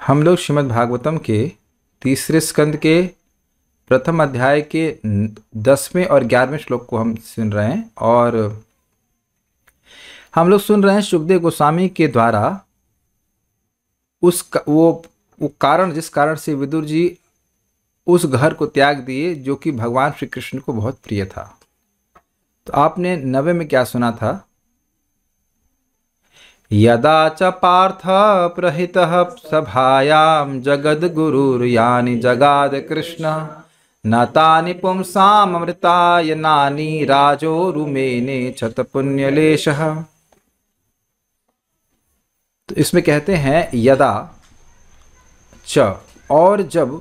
हम लोग श्रीमद् भागवतम के तीसरे स्कंद के प्रथम अध्याय के 10वें और 11वें श्लोक को हम सुन रहे हैं और हम लोग सुन रहे हैं शुकदेव गोस्वामी के द्वारा वो कारण जिस कारण से विदुर जी उस घर को त्याग दिए जो कि भगवान श्री कृष्ण को बहुत प्रिय था। तो आपने 90 में क्या सुना था? यदा च पार्थ प्रहितः सभायां जगद्गुरुर्यानि जगाद कृष्ण न तानि पुंसाम् अमृताय नानि राजोरुमेने छत पुण्यलेशः। तो इसमें कहते हैं यदा च, और जब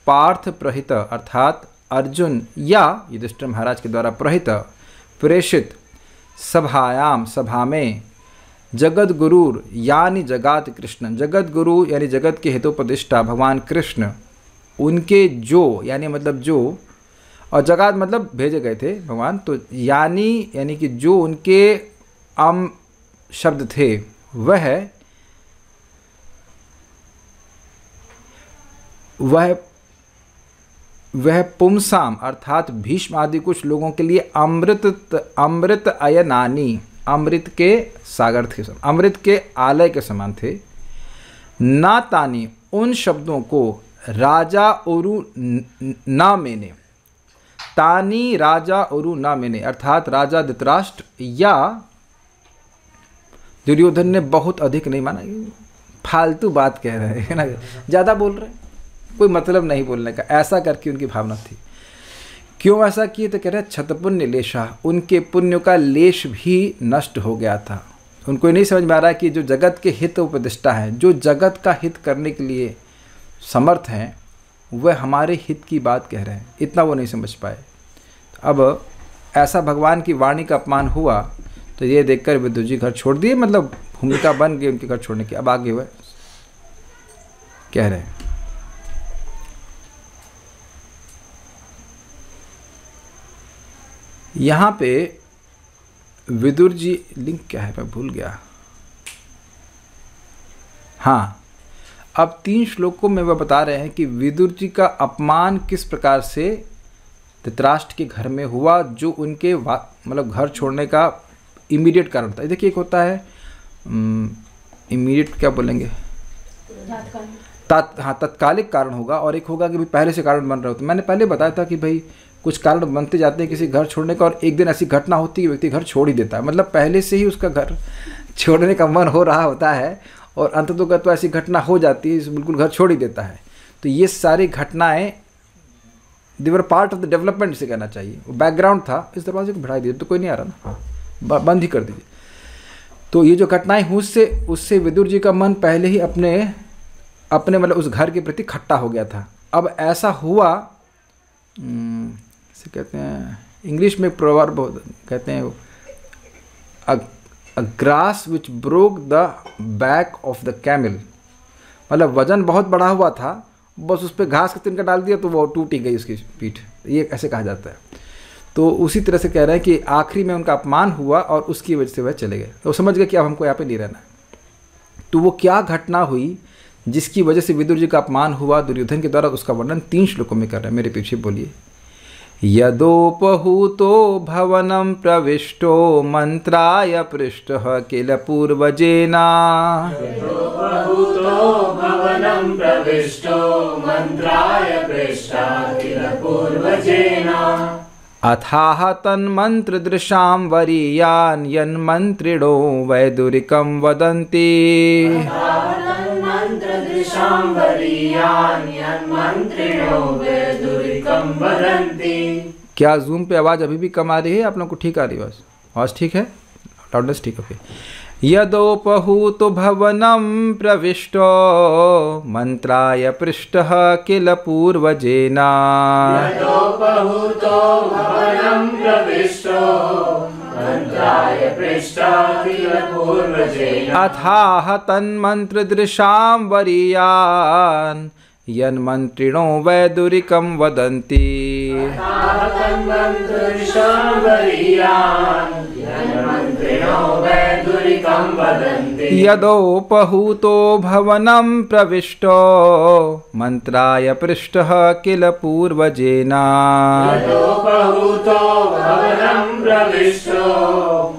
पार्थ प्रहित अर्थात अर्जुन या युधिष्ठिर महाराज के द्वारा प्रहित प्रेषित सभायाम सभा में जगत गुरु यानी जगात कृष्ण, जगत गुरु यानी जगत के हितोपदिष्टा भगवान कृष्ण उनके जो यानी मतलब जो, और जगात मतलब भेजे गए थे भगवान, तो यानी कि जो उनके अम शब्द थे वह पुंसाम अर्थात भीष्म आदि कुछ लोगों के लिए अमृत अयनानी, अमृत के सागर थे, अमृत के आलय के समान थे। ना तानी उन शब्दों को राजा उरु ना मैंने, तानी राजा उरु ना मैंने अर्थात राजा धृतराष्ट्र या दुर्योधन ने बहुत अधिक नहीं माना। फालतू बात कह रहे हैं ना, ज़्यादा बोल रहे हैं, कोई मतलब नहीं बोलने का, ऐसा करके उनकी भावना थी। क्यों ऐसा किए? तो कह रहे छतपुण्य लेशा, उनके पुण्य का लेश भी नष्ट हो गया था। उनको नहीं समझ में आ रहा है कि जो जगत के हित उपदिष्टा हैं, जो जगत का हित करने के लिए समर्थ हैं, वह हमारे हित की बात कह रहे हैं, इतना वो नहीं समझ पाए। अब ऐसा भगवान की वाणी का अपमान हुआ तो ये देखकर विदुर जी घर छोड़ दिए, मतलब भूमिका बन गई उनके घर छोड़ने की। अब आगे वह कह रहे हैं यहाँ पे विदुर जी, लिंक क्या है मैं भूल गया। हाँ, अब 3 श्लोकों में वह बता रहे हैं कि विदुर जी का अपमान किस प्रकार से धृतराष्ट्र के घर में हुआ, जो उनके मतलब घर छोड़ने का इमीडिएट कारण था। देखिए एक होता है इमीडिएट क्या बोलेंगे, तत्कालिक कारण होगा, और एक होगा कि भाई पहले से कारण बन रहा हो। तो मैंने पहले बताया था कि भाई कुछ कारण बनते जाते हैं किसी घर छोड़ने का, और एक दिन ऐसी घटना होती है कि व्यक्ति घर छोड़ ही देता है, मतलब पहले से ही उसका घर छोड़ने का मन हो रहा होता है और अंततः तो ऐसी घटना हो जाती है बिल्कुल घर छोड़ ही देता है। तो ये सारी घटनाएं they were part of the development से कहना चाहिए, वो बैकग्राउंड था। इस दरवाजे को बढ़ा दीजिए, तो कोई नहीं आ रहा ना, हाँ बंद ही कर दीजिए। तो ये जो घटनाएं हुई उससे विदुर जी का मन पहले ही अपने मतलब उस घर के प्रति खट्टा हो गया था। अब ऐसा हुआ, इसे कहते हैं इंग्लिश में प्रोवर्ब कहते हैं अ grass which broke the back of the camel, मतलब वजन बहुत बड़ा हुआ था, बस उस पर घास का तिनका डाल दिया तो वो टूट ही गई उसकी पीठ, ये ऐसे कहा जाता है। तो उसी तरह से कह रहे हैं कि आखिरी में उनका अपमान हुआ और उसकी वजह से वह चले गए। तो समझ गए कि अब हमको यहाँ पे नहीं रहना है। तो वो क्या घटना हुई जिसकी वजह से विदुर जी का अपमान हुआ दुर्योधन के द्वारा, उसका वर्णन 3 श्लोकों में कर रहे हैं। मेरे पीछे बोलिए। यदोपहूतो भवनं प्रविष्टो मंत्राय पृष्टः किल पूर्वजेना, अथाह तन्मन्त्रदृशां वरीयान् यन्मन्त्रिणो वैदुरिकं वदन्ति। क्या जूम पे आवाज़ अभी भी कम आ रही है? आप लोग को ठीक आ रही है आवाज़? ठीक है, लाउडनेस ठीक है। यदोपहूतो भवनं प्रविष्टो मंत्राय पृष्टः किल पूर्वजेना, अथाह तन्मन्त्रदृशां वरीयान् यन्मन्त्रिणो वैदुरिकं वदन्ति। दुरितं वदन्ति यदोपहूतो भवनं प्रविष्टो मंत्राय पृष्टः किल पूर्वजेन यदोपहूतो भवनं प्रविष्टो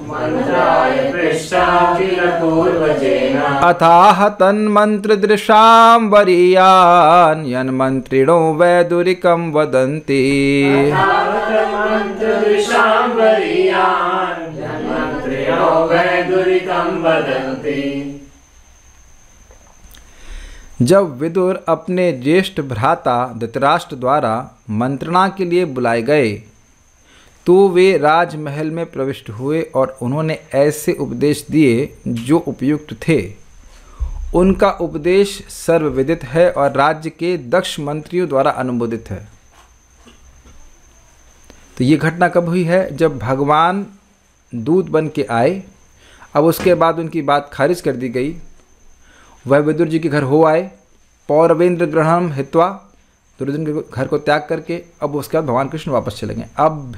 मन्त्राय पृष्टः किल पूर्वजेन अथाह तन्मन्त्रदृशां वरीयान् यन्मन्त्रिणो वैदुरिकं वदन्ति मन्त्रदृशां वरीयान् यन्मन्त्रिणो वैदुरिकं वदन्ति। जब विदुर अपने ज्येष्ठ भ्राता धृतराष्ट्र द्वारा मंत्रणा के लिए बुलाए गए तो वे राजमहल में प्रविष्ट हुए और उन्होंने ऐसे उपदेश दिए जो उपयुक्त थे। उनका उपदेश सर्वविदित है और राज्य के दक्ष मंत्रियों द्वारा अनुमोदित है। तो ये घटना कब हुई है? जब भगवान दूत बन के आए। अब उसके बाद उनकी बात खारिज कर दी गई। वह विदुर जी के घर हो आए, पौरवेंद्र ग्रहणम हित्वा, दुर्योधन के घर को त्याग करके अब उसके बाद भगवान कृष्ण वापस चले गए। अब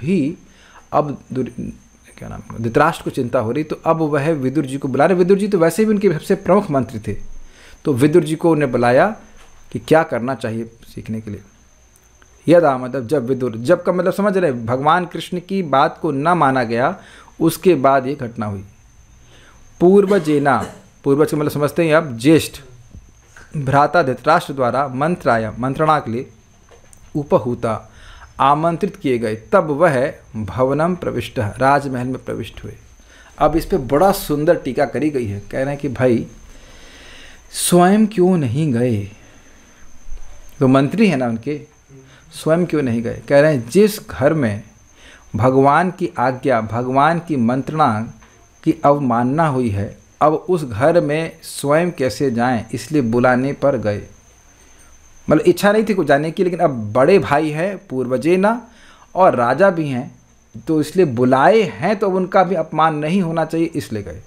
क्या नाम, धृतराष्ट्र को चिंता हो रही, तो अब वह विदुर जी को बुला रहे। विदुर जी तो वैसे भी उनके सबसे प्रमुख मंत्री थे, तो विदुर जी को उन्हें बुलाया कि क्या करना चाहिए सीखने के लिए। यदा मतलब जब विदुर, जब का मतलब समझ रहे, भगवान कृष्ण की बात को न माना गया, उसके बाद ये घटना हुई। पूर्वजेना, पूर्वज का मतलब समझते हैं अब ज्येष्ठ भ्राता धृतराष्ट्र द्वारा मंत्रणा के लिए उपहूता आमंत्रित किए गए, तब वह भवनम प्रविष्ट, राजमहल में प्रविष्ट हुए। अब इस पे बड़ा सुंदर टीका करी गई है। कह रहे हैं कि भाई स्वयं क्यों नहीं गए, तो मंत्री है ना उनके, स्वयं क्यों नहीं गए। कह रहे हैं जिस घर में भगवान की आज्ञा, भगवान की मंत्रणा की अवमानना हुई है, अब उस घर में स्वयं कैसे जाएं, इसलिए बुलाने पर गए। मतलब इच्छा नहीं थी कुछ जाने की, लेकिन अब बड़े भाई हैं पूर्वजेना और राजा भी हैं, तो इसलिए बुलाए हैं, तो उनका भी अपमान नहीं होना चाहिए, इसलिए गए।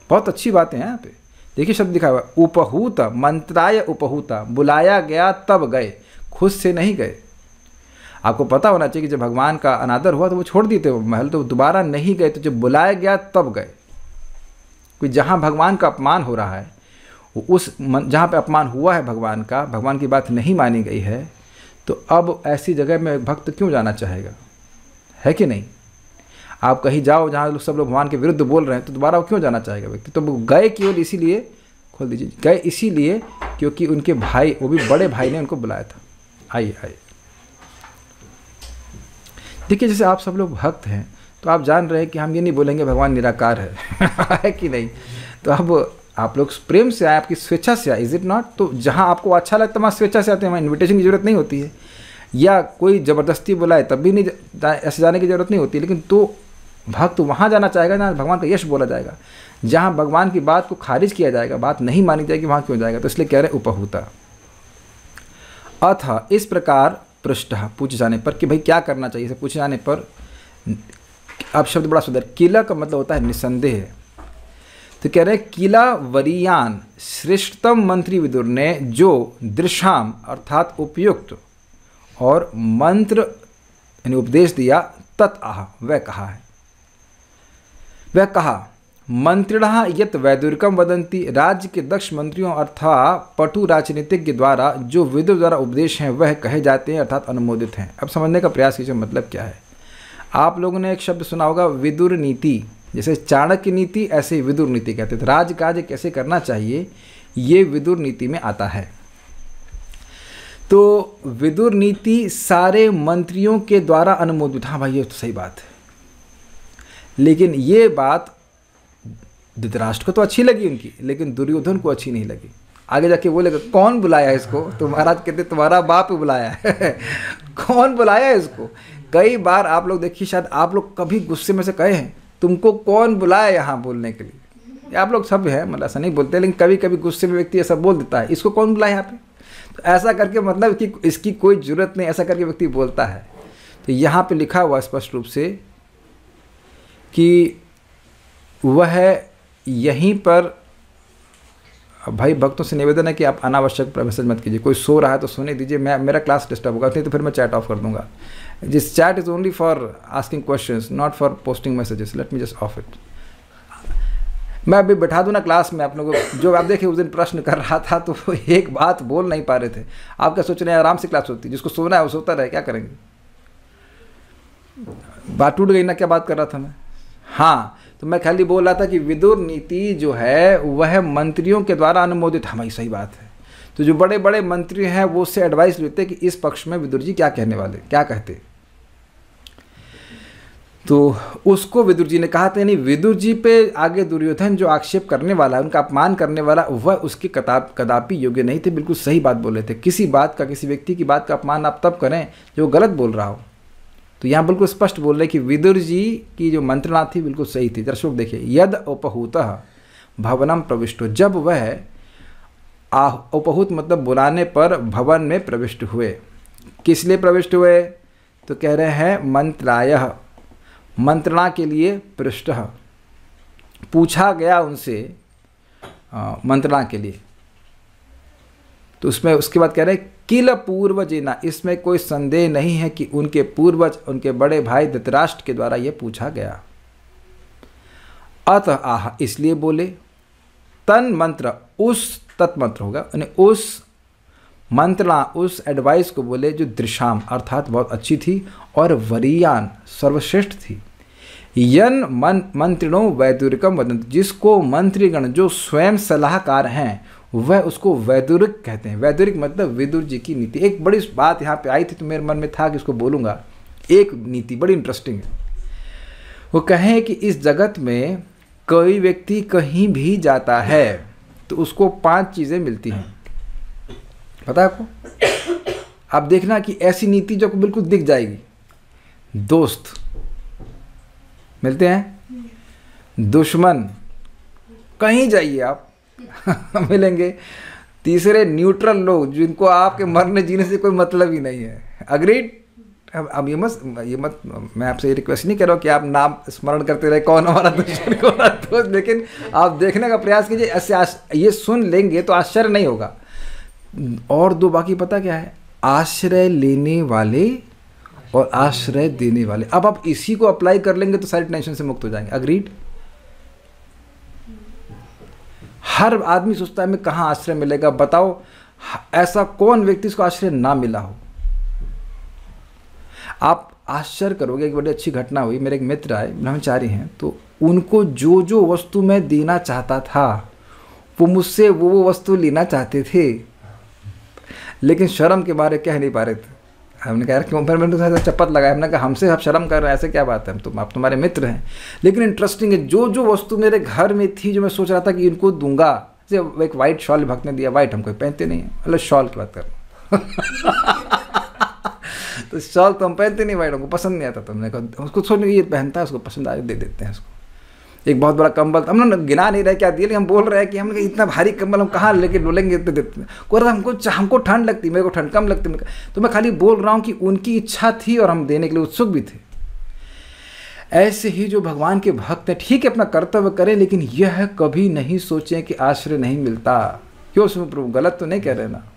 बहुत अच्छी बातें हैं यहाँ पे। देखिए शब्द दिखा हुआ, उपहूत, मंत्राय उपहूता, बुलाया गया तब गए, खुद से नहीं गए। आपको पता होना चाहिए कि जब भगवान का अनादर हुआ तो वो छोड़ दिए थे वो महल, तो दोबारा नहीं गए। तो जब बुलाया गया तब गए। कोई जहाँ भगवान का अपमान हो रहा है, उस जहाँ पे अपमान हुआ है भगवान का, भगवान की बात नहीं मानी गई है, तो अब ऐसी जगह में भक्त क्यों जाना चाहेगा, है कि नहीं। आप कहीं जाओ जहाँ सब लोग भगवान के विरुद्ध बोल रहे हैं, तो दोबारा वो क्यों जाना चाहेगा व्यक्ति। तो वो गए केवल इसीलिए, खोल दीजिए, गए इसीलिए क्योंकि उनके भाई, वो भी बड़े भाई ने उनको बुलाया था। आइए देखिए, जैसे आप सब लोग भक्त हैं तो आप जान रहे हैं कि हम ये नहीं बोलेंगे भगवान निराकार है है कि नहीं। तो अब आप लोग प्रेम से आए, आपकी स्वेच्छा से आए, इज इट नॉट। तो जहाँ आपको अच्छा लगता है वहाँ स्वेच्छा से आते हैं, वहाँ इन्विटेशन की जरूरत नहीं होती है, या कोई ज़बरदस्ती बुलाए तब भी नहीं ऐसे जाने की जरूरत नहीं होती। लेकिन तो भक्त वहाँ जाना चाहेगा जहाँ भगवान का यश बोला जाएगा, जहाँ भगवान की बात को खारिज किया जाएगा, बात नहीं मानी जाएगी, वहाँ क्यों जाएगा। तो इसलिए कह रहे उपहूता। अथ इस प्रकार पृष्ठ, पूछे जाने पर कि भाई क्या करना चाहिए, इसे पूछे जाने पर, अब शब्द बड़ा सुंदर, किला का मतलब होता है निसंदेह। तो कह रहे किला वरीयान, श्रेष्ठतम मंत्री विदुर ने जो दृशाम अर्थात उपयुक्त और मंत्र यानी उपदेश दिया, तत् आह वह कहा है, वह कहा मंत्रिणः यत वैदुरिकम वदंती, राज्य के दक्ष मंत्रियों अर्थात पटु राजनीतिज्ञ द्वारा जो विदुर द्वारा उपदेश हैं वह कहे जाते हैं अर्थात अनुमोदित हैं। अब समझने का प्रयास कीजिए मतलब क्या है। आप लोगों ने एक शब्द सुना होगा विदुर नीति, जैसे चाणक्य नीति ऐसे ही विदुर नीति कहते थे। राजकाज कैसे करना चाहिए ये विदुर नीति में आता है। तो विदुर नीति सारे मंत्रियों के द्वारा अनुमोदित, हाँ भाई ये तो सही बात है। लेकिन ये बात धृतराष्ट्र को तो अच्छी लगी उनकी, लेकिन दुर्योधन को अच्छी नहीं लगी। आगे जाके बोलेगा कौन बुलाया इसको, तो महाराज कहते तुम्हारा बाप बुलाया है कौन बुलाया इसको। कई बार आप लोग देखिए, शायद आप लोग कभी गुस्से में से कहे हैं तुमको कौन बुलाया यहाँ बोलने के लिए। आप लोग सब है, मतलब ऐसा नहीं बोलते, लेकिन कभी कभी गुस्से में व्यक्ति ऐसा बोल देता है, इसको कौन बुलाया यहाँ पे। तो ऐसा करके मतलब कि इसकी कोई जरूरत नहीं, ऐसा करके व्यक्ति बोलता है। तो यहाँ पे लिखा हुआ स्पष्ट रूप से कि वह यहीं पर, भाई भक्तों से निवेदन है कि आप अनावश्यक मैसेज मत कीजिए। कोई सो रहा है तो सोने दीजिए, मेरा क्लास डिस्टर्ब होगा, नहीं तो फिर मैं चैट ऑफ कर दूंगा। This chat is only for asking questions, not for posting messages. Let me just of it. मैं अभी बैठा दूँ ना क्लास में आप लोगों को, जो आप देखे उस दिन प्रश्न कर रहा था तो वो एक बात बोल नहीं पा रहे थे। आप क्या सोच रहे हैं आराम से क्लास होती, जिसको सोना है वो सोता रहे, क्या करेंगे। बात टूट गई ना, क्या बात कर रहा था मैं। हाँ, तो मैं खाली बोल रहा था कि विदुर नीति जो है वह मंत्रियों के द्वारा अनुमोदित, हमारी सही बात है। तो जो बड़े बड़े मंत्री हैं वो उससे एडवाइस लेते हैं कि इस पक्ष में विदुर जी क्या कहने वाले, क्या कहते। तो उसको विदुर जी ने कहा था, यानी विदुर जी पे आगे दुर्योधन जो आक्षेप करने वाला, उनका अपमान करने वाला, वह उसके कदापि योग्य नहीं थे। बिल्कुल सही बात बोल रहे थे। किसी बात का, किसी व्यक्ति की बात का अपमान आप तब करें जो गलत बोल रहा हो। तो यहाँ बिल्कुल स्पष्ट बोल रहे कि विदुर जी की जो मंत्रणा थी बिल्कुल सही थी। दर्शक देखिए, यद उपहूतः भवनम प्रविष्टो, जब वह उपहूत मतलब बुलाने पर भवन में प्रविष्ट हुए। किस लिए प्रविष्ट हुए, तो कह रहे हैं मंत्रायः, मंत्रणा के लिए पृष्ठ, पूछा गया उनसे मंत्रणा के लिए। तो उसमें उसके बाद कह रहे हैं किल पूर्वजेना, इसमें कोई संदेह नहीं है कि उनके पूर्वज, उनके बड़े भाई धृतराष्ट्र के द्वारा यह पूछा गया। अतः आह, इसलिए बोले, तन मंत्र, उस तत्मंत्र होगा, यानी उस मंत्रणा, उस एडवाइस को बोले जो दृशाम अर्थात बहुत अच्छी थी और वरीयान सर्वश्रेष्ठ थी। यन मंत्रिणो वैदुरिकम वदंत, जिसको मंत्रीगण जो स्वयं सलाहकार हैं वह उसको वैदुरिक कहते हैं। वैदुरिक मतलब विदुर जी की नीति। एक बड़ी बात यहाँ पे आई थी तो मेरे मन में था कि इसको बोलूँगा। एक नीति बड़ी इंटरेस्टिंग है। वो कहें कि इस जगत में कोई व्यक्ति कहीं भी जाता है तो उसको 5 चीज़ें मिलती हैं। पता है आपको? आप देखना कि ऐसी नीति जो बिल्कुल दिख जाएगी। दोस्त मिलते हैं, दुश्मन कहीं जाइए आप मिलेंगे, तीसरे न्यूट्रल लोग जिनको आपके मरने जीने से कोई मतलब ही नहीं है। अग्रीड? अब ये मत मैं आपसे ये रिक्वेस्ट नहीं कर रहा हूँ कि आप नाम स्मरण करते रहे कौन हमारा दुश्मन कौन हमारा दोस्त, लेकिन आप देखने का प्रयास कीजिए। ऐसे ये सुन लेंगे तो आश्चर्य नहीं होगा। और 2 बाकी पता क्या है, आश्रय लेने वाले और आश्रय देने वाले। अब आप इसी को अप्लाई कर लेंगे तो सारी टेंशन से मुक्त हो जाएंगे। अग्रीड? हर आदमी सोचता है मैं कहाँ आश्रय मिलेगा, बताओ ऐसा कौन व्यक्ति इसको आश्रय ना मिला हो। आप आश्चर्य करोगे, एक बड़ी अच्छी घटना हुई। मेरे एक मित्र आए, ब्रह्मचारी हैं, तो उनको जो जो वस्तु मैं देना चाहता था वो मुझसे वो वस्तु लेना चाहते थे, लेकिन शर्म के बारे कह नहीं पा रहे थे। हमने कहा क्यों, फिर मैंने चप्पत लगाया। हमने कहा हमसे आप शर्म कर रहे हैं, ऐसे क्या बात है, आप तुम्हारे मित्र हैं। लेकिन इंटरेस्टिंग है, जो जो वस्तु मेरे घर में थी जो मैं सोच रहा था कि इनको दूंगा, जैसे एक वाइट शॉल भक्त ने दिया, वाइट हम कोई पहनते नहीं है, मतलब शॉल की बात कर तो शॉल तो हम पहनते नहीं, वाइट हमको पसंद नहीं आता। तो हमने कहा उसको छोड़ने ये पहनता है, उसको पसंद आए दे देते हैं उसको। एक बहुत बड़ा कंबल, हमने गिना नहीं रहे क्या दिए, लेकिन हम बोल रहे हैं कि हमने इतना भारी कंबल हम कहाँ लेके डोलेंगे, इतने देते हैं। कोई हमको ठंड लगती, मेरे को ठंड कम लगती। तो मैं खाली बोल रहा हूँ कि उनकी इच्छा थी और हम देने के लिए उत्सुक भी थे। ऐसे ही जो भगवान के भक्त हैं, ठीक है अपना कर्तव्य करें, लेकिन यह कभी नहीं सोचें कि आश्रय नहीं मिलता। क्यों उसमें प्रभु गलत तो नहीं कह रहे ना।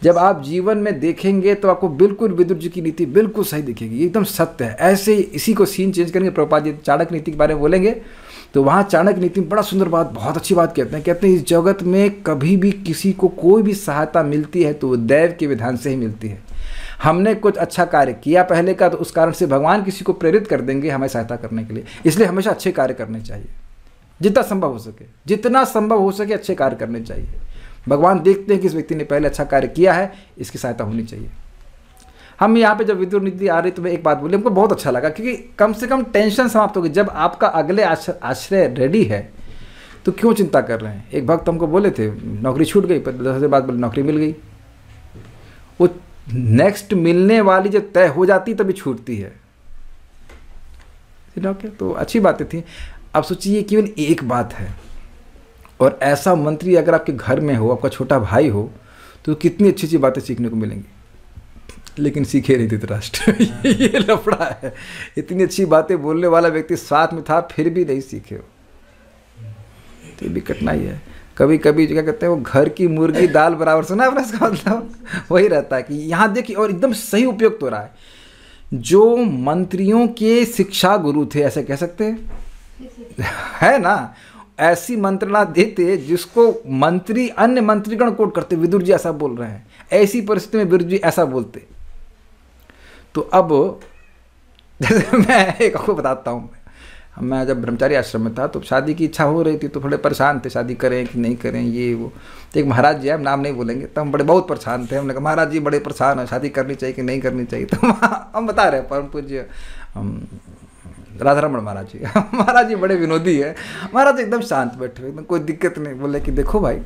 जब आप जीवन में देखेंगे तो आपको बिल्कुल विदुर जी की नीति बिल्कुल सही दिखेगी, एकदम सत्य है। ऐसे ही इसी को सीन चेंज करेंगे। प्रभुपाद जी चाणक्य नीति के बारे में बोलेंगे तो वहाँ चाणक्य नीति में बड़ा सुंदर बात, बहुत अच्छी बात कहते हैं इस जगत में कभी भी किसी को कोई भी सहायता मिलती है तो वो दैव के विधान से ही मिलती है। हमने कुछ अच्छा कार्य किया पहले का, तो उस कारण से भगवान किसी को प्रेरित कर देंगे हमें सहायता करने के लिए। इसलिए हमेशा अच्छे कार्य करने चाहिए, जितना संभव हो सके, जितना संभव हो सके अच्छे कार्य करने चाहिए। भगवान देखते हैं कि इस व्यक्ति ने पहले अच्छा कार्य किया है, इसकी सहायता होनी चाहिए। हम यहाँ पे जब विदुर नीति आ रही तो मैं एक बात बोली, हमको बहुत अच्छा लगा, क्योंकि कम से कम टेंशन समाप्त होगी। जब आपका अगले आश्रय रेडी है तो क्यों चिंता कर रहे हैं। एक भक्त हमको बोले थे नौकरी छूट गई, पर 10 दिन बाद बोले नौकरी मिल गई। वो नेक्स्ट मिलने वाली जब तय हो जाती तभी छूटती है। तो अच्छी बातें थी। अब सोचिए केवल एक बात है, और ऐसा मंत्री अगर आपके घर में हो, आपका छोटा भाई हो, तो कितनी अच्छी अच्छी बातें सीखने को मिलेंगी। लेकिन सीखे नहीं धृतराष्ट्र ये लफड़ा है। इतनी अच्छी बातें बोलने वाला व्यक्ति साथ में था फिर भी नहीं सीखे हो, तो ये भी कठिनाई है। कभी कभी क्या कहते हैं वो घर की मुर्गी दाल बराबर, सुना है इसका मतलब वही रहता है कि यहाँ देखिए, और एकदम सही उपयुक्त हो रहा है। जो मंत्रियों के शिक्षा गुरु थे, ऐसे कह सकते हैं, है ना, ऐसी मंत्रणा देते जिसको मंत्री, अन्य मंत्रीगण कोट करते, विदुर जी ऐसा बोल रहे हैं, ऐसी परिस्थिति में विदुर जी ऐसा बोलते। तो अब जैसे मैं एक आपको बताता हूँ, मैं जब ब्रह्मचारी आश्रम में था तो शादी की इच्छा हो रही थी, तो थोड़े परेशान थे, शादी करें कि नहीं करें, ये वो। तो एक महाराज जी है, हम नाम नहीं बोलेंगे, तो हम बहुत परेशान थे। हमने कहा महाराज जी बड़े परेशान हैं, शादी करनी चाहिए कि नहीं करनी चाहिए। तो हम बता रहे हैं परम पूज्य राधारमण महाराज जी महाराज जी बड़े विनोदी है। महाराज एकदम शांत बैठे हुए, एकदम कोई दिक्कत नहीं। बोले कि देखो भाई,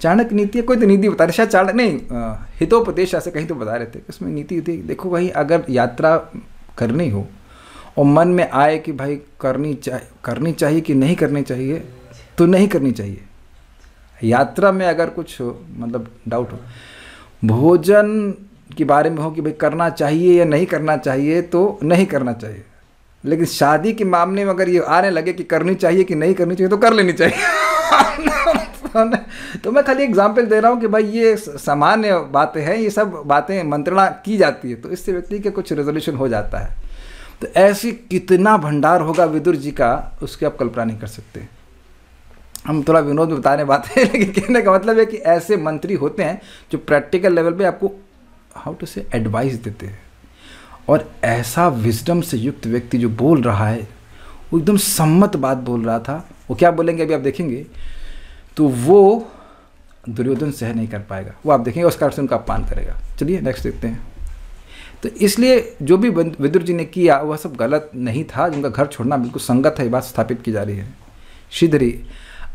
चाणक्य नीति है, कोई तो नीति बता रहे, शायद चाणक्य नहीं, हितोपदेश ऐसे कहीं तो बता रहे थे, उसमें नीति थी। देखो भाई, अगर यात्रा करनी हो और मन में आए कि भाई करनी चाहिए कि नहीं करनी चाहिए, तो नहीं करनी चाहिए। यात्रा में अगर कुछ मतलब डाउट हो, भोजन के बारे में हो कि भाई करना चाहिए या नहीं करना चाहिए, तो नहीं करना चाहिए। लेकिन शादी के मामले में अगर ये आने लगे कि करनी चाहिए कि नहीं करनी चाहिए, तो कर लेनी चाहिए। तो मैं खाली एग्जाम्पल दे रहा हूँ कि भाई ये सामान्य बातें हैं, ये सब बातें मंत्रणा की जाती है, तो इससे व्यक्ति के कुछ रेजोल्यूशन हो जाता है। तो ऐसी कितना भंडार होगा विदुर जी का, उसकी आप कल्पना नहीं कर सकते। हम थोड़ा विनोद में बता रहे बातें, लेकिन कहने का मतलब है कि ऐसे मंत्री होते हैं जो प्रैक्टिकल लेवल पे आपको हाउ टू से एडवाइस देते हैं। और ऐसा विजडम से युक्त व्यक्ति जो बोल रहा है, वो एकदम सम्मत बात बोल रहा था। वो क्या बोलेंगे अभी आप देखेंगे, तो वो दुर्योधन सह नहीं कर पाएगा, वो आप देखेंगे उस कारण से उनका अपमान करेगा। चलिए नेक्स्ट देखते हैं। तो इसलिए जो भी विदुर जी ने किया वह सब गलत नहीं था, जिनका घर छोड़ना बिल्कुल संगत है, ये बात स्थापित की जा रही है। श्रीधरी,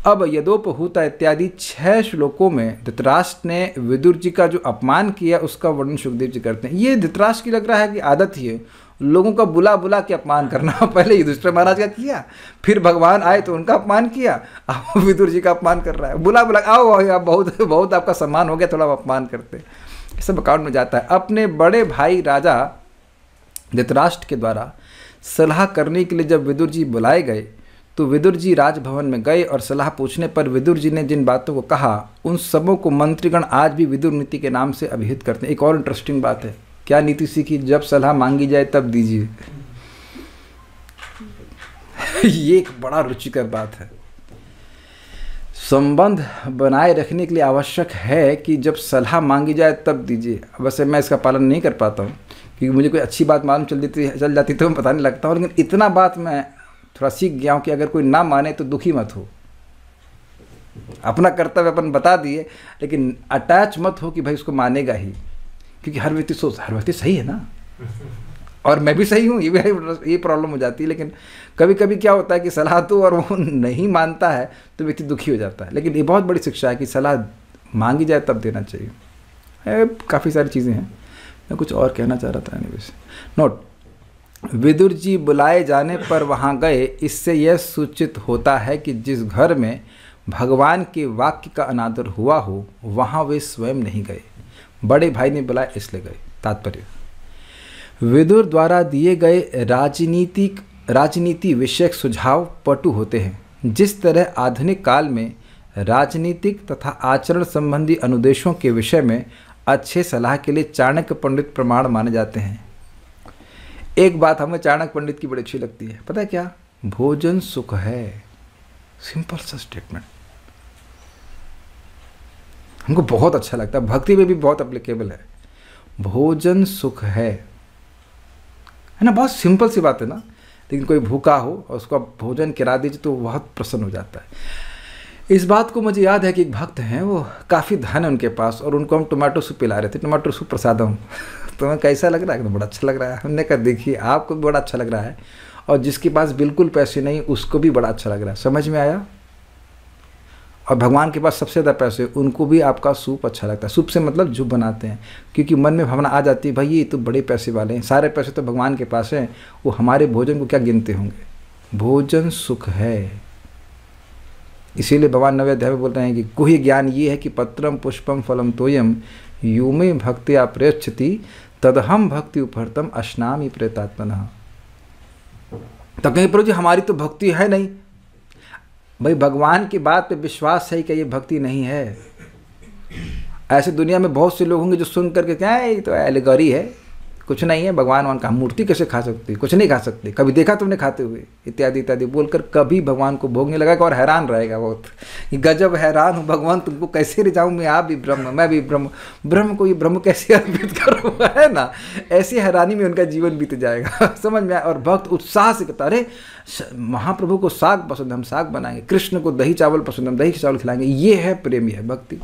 अब यदोपहूता इत्यादि 6 श्लोकों में धृतराष्ट्र ने विदुर जी का जो अपमान किया उसका वर्णन सुखदेव जी करते हैं। ये धृतराष्ट्र की लग रहा है कि आदत ही है लोगों का बुला बुला के अपमान करना। पहले युधिष्ठिर महाराज का किया, फिर भगवान आए तो उनका अपमान किया, अब विदुर जी का अपमान कर रहा है। बुला बुला आओ आप, बहुत बहुत आपका सम्मान हो गया, थोड़ा अपमान करते, सब अकाउंट में जाता है। अपने बड़े भाई राजा धृतराष्ट्र के द्वारा सलाह करने के लिए जब विदुर जी बुलाए गए, तो विदुर जी राजभवन में गए और सलाह पूछने पर विदुर जी ने जिन बातों को कहा, उन सबों को मंत्रीगण आज भी विदुर नीति के नाम से अभिहित करते हैं। एक और इंटरेस्टिंग बात है, क्या नीति सीखी, जब सलाह मांगी जाए तब दीजिए। ये एक बड़ा रुचिकर बात है। संबंध बनाए रखने के लिए आवश्यक है कि जब सलाह मांगी जाए तब दीजिए। वैसे मैं इसका पालन नहीं कर पाता हूँ, क्योंकि मुझे कोई अच्छी बात मालूम चल जाती तो मैं पता नहीं लगता हूँ, लेकिन इतना बात मैं थोड़ा सीख गया हूँ कि अगर कोई ना माने तो दुखी मत हो। अपना कर्तव्य अपन बता दिए, लेकिन अटैच मत हो कि भाई उसको मानेगा ही, क्योंकि हर व्यक्ति सही है ना, और मैं भी सही हूँ, ये प्रॉब्लम हो जाती है। लेकिन कभी कभी क्या होता है कि सलाह दो और वो नहीं मानता है तो व्यक्ति दुखी हो जाता है। लेकिन ये बहुत बड़ी शिक्षा है कि सलाह मांगी जाए तब देना चाहिए। काफ़ी सारी चीज़ें हैं, मैं कुछ और कहना चाह रहा था। नोट, विदुर जी बुलाए जाने पर वहाँ गए, इससे यह सूचित होता है कि जिस घर में भगवान के वाक्य का अनादर हुआ हो वहाँ वे स्वयं नहीं गए, बड़े भाई ने बुलाया इसलिए गए। तात्पर्य, विदुर द्वारा दिए गए राजनीति विषयक सुझाव पटु होते हैं। जिस तरह आधुनिक काल में राजनीतिक तथा आचरण संबंधी अनुदेशों के विषय में अच्छे सलाह के लिए चाणक्य पंडित प्रमाण माने जाते हैं। एक बात हमें चाणक्य पंडित की बड़ी अच्छी लगती है, पता है क्या? भोजन सुख है। सिंपल सा स्टेटमेंट हमको बहुत अच्छा लगता है, भक्ति में भी बहुत एप्लीकेबल है। भोजन सुख है ना, बहुत सिंपल सी बात है ना। लेकिन कोई भूखा हो और उसको आप भोजन खिला दीजिए तो बहुत प्रसन्न हो जाता है। इस बात को मुझे याद है कि एक भक्त हैं, वो काफ़ी धन है उनके पास, और उनको हम टोमेटो सूप पिला रहे थे, टोमेटो सूप प्रसादम। तो मैं कैसा लग रहा है? तो बड़ा अच्छा लग रहा है। हमने कहा देखिए आपको भी बड़ा अच्छा लग रहा है, और जिसके पास बिल्कुल पैसे नहीं उसको भी बड़ा अच्छा लग रहा है। समझ में आया? और भगवान के पास सबसे ज़्यादा पैसे, उनको भी आपका सूप अच्छा लगता है। सूप से मतलब जो बनाते हैं, क्योंकि मन में भावना आ जाती है भाई ये तो बड़े पैसे वाले हैं, सारे पैसे तो भगवान के पास हैं, वो हमारे भोजन को क्या गिनते होंगे। भोजन सुख है। इसीलिए भगवान 9वें अध्याय में बोल रहे हैं कि गुह्य ज्ञान ये है कि पत्रम पुष्पम फलम तोयम यूमे भक्त्या प्रयच्छति तदहम भक्ति उपहर्तम अश्नामि प्रेतात्मनः। तो कहीं पर जी हमारी तो भक्ति है नहीं। भाई भगवान की बात पे विश्वास है कि ये भक्ति नहीं है। ऐसे दुनिया में बहुत से लोग होंगे जो सुन करके क्या है, ये तो एलिगोरी है, कुछ नहीं है, भगवान वन का मूर्ति कैसे खा सकती, कुछ नहीं खा सकती, कभी देखा तुमने खाते हुए, इत्यादि इत्यादि बोलकर कभी भगवान को भोग नहीं लगाएगा और हैरान रहेगा बहुत कि गजब हैरान हूँ भगवान, तुमको कैसे ले जाऊँ मैं, आप भी ब्रह्म मैं भी ब्रह्म, ब्रह्म को ये ब्रह्म कैसे अर्पित करूँ, है ना। ऐसी हैरानी में उनका जीवन बीत जाएगा। समझ में आया। और भक्त उत्साह से कहता, अरे महाप्रभु को साग पसंद, हम साग बनाएंगे, कृष्ण को दही चावल पसंद, हम दही चावल खिलाएंगे। ये है प्रेम, ये है भक्ति।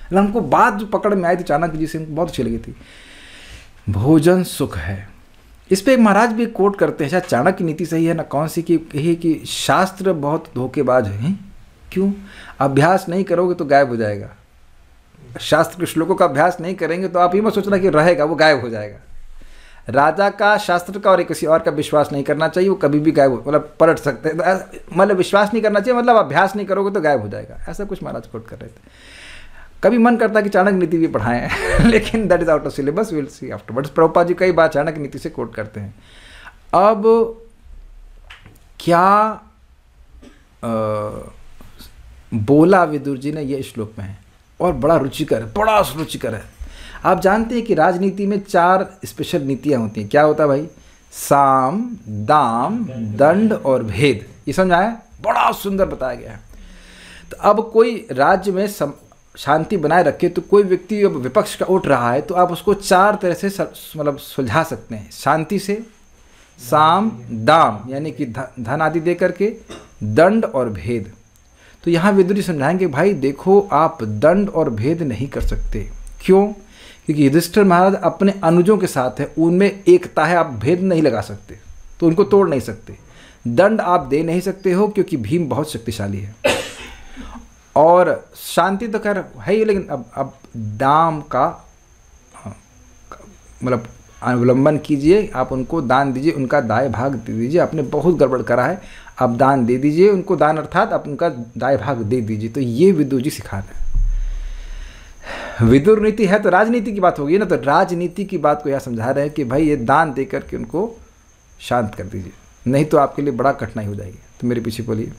हमको बात जो पकड़ में आई थी चाणक्य जी से, हमको बहुत अच्छी लगी थी, भोजन सुख है। इस पे एक महाराज भी कोट करते हैं, शायद चाणक्य नीति सही है ना कौन सी, कि शास्त्र बहुत धोखेबाज है। क्यों? अभ्यास नहीं करोगे तो गायब हो जाएगा। शास्त्र के श्लोकों का अभ्यास नहीं करेंगे तो आप ये मत सोचना कि रहेगा, वो गायब हो जाएगा। राजा का, शास्त्र का और किसी और का विश्वास नहीं करना चाहिए, वो कभी भी गायब मतलब पलट सकते हैं। मतलब विश्वास नहीं करना चाहिए, मतलब अभ्यास नहीं करोगे तो गायब हो जाएगा। ऐसा कुछ महाराज कोट कर रहे थे। कभी मन करता है कि चाणक्य नीति भी पढ़ाएं लेकिन that is out of syllabus, will see afterwards. Prabhupada ji कई बार चाणक्य नीति से कोट करते हैं। अब क्या बोला विदुर जी ने ये श्लोक में है और बड़ा रुचिकर है, बड़ा रुचिकर है। आप जानते हैं कि राजनीति में 4 स्पेशल नीतियां होती हैं। क्या होता है भाई? साम, दाम, दंड और भेद। ये समझ आया? बड़ा सुंदर बताया गया है। तो अब कोई राज्य में शांति बनाए रखे, तो कोई व्यक्ति अब विपक्ष का उठ रहा है तो आप उसको 4 तरह से मतलब सुलझा सकते हैं। शांति से, साम, दाम यानी कि धन आदि दे करके, दंड और भेद। तो यहाँ विदुर जी समझाएंगे भाई देखो आप दंड और भेद नहीं कर सकते। क्यों? क्योंकि युधिष्ठिर महाराज अपने अनुजों के साथ है, उनमें एकता है, आप भेद नहीं लगा सकते, तो उनको तोड़ नहीं सकते। दंड आप दे नहीं सकते हो क्योंकि भीम बहुत शक्तिशाली है। और शांति तो खैर है ही, लेकिन अब दाम का मतलब अवलंबन कीजिए, आप उनको दान दीजिए, उनका दाय भाग दे दीजिए। आपने बहुत गड़बड़ करा है, आप दान दे दीजिए उनको, दान अर्थात आप उनका दाय भाग दे दीजिए। तो ये विदुर जी सिखा रहे हैं। विदुर नीति है तो राजनीति की बात होगी ना, तो राजनीति की बात को यह समझा रहे हैं कि भाई ये दान दे करके उनको शांत कर दीजिए, नहीं तो आपके लिए बड़ा कठिनाई हो जाएगी। तो मेरे पीछे बोलिए।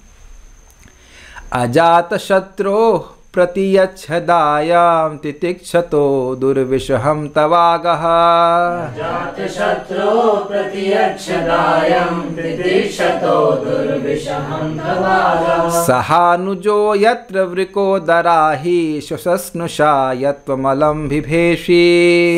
अजात शत्रु प्रतियच्छदायां तितिक्षतो दुर्विषहं तवागः। अजात शत्रु प्रतियच्छदायां तितिक्षतो दुर्विषहं तवागः। सहानुजो यत्र वृकोदराहि श्वसस्नुषा यत्त्वमलं बिभेषि।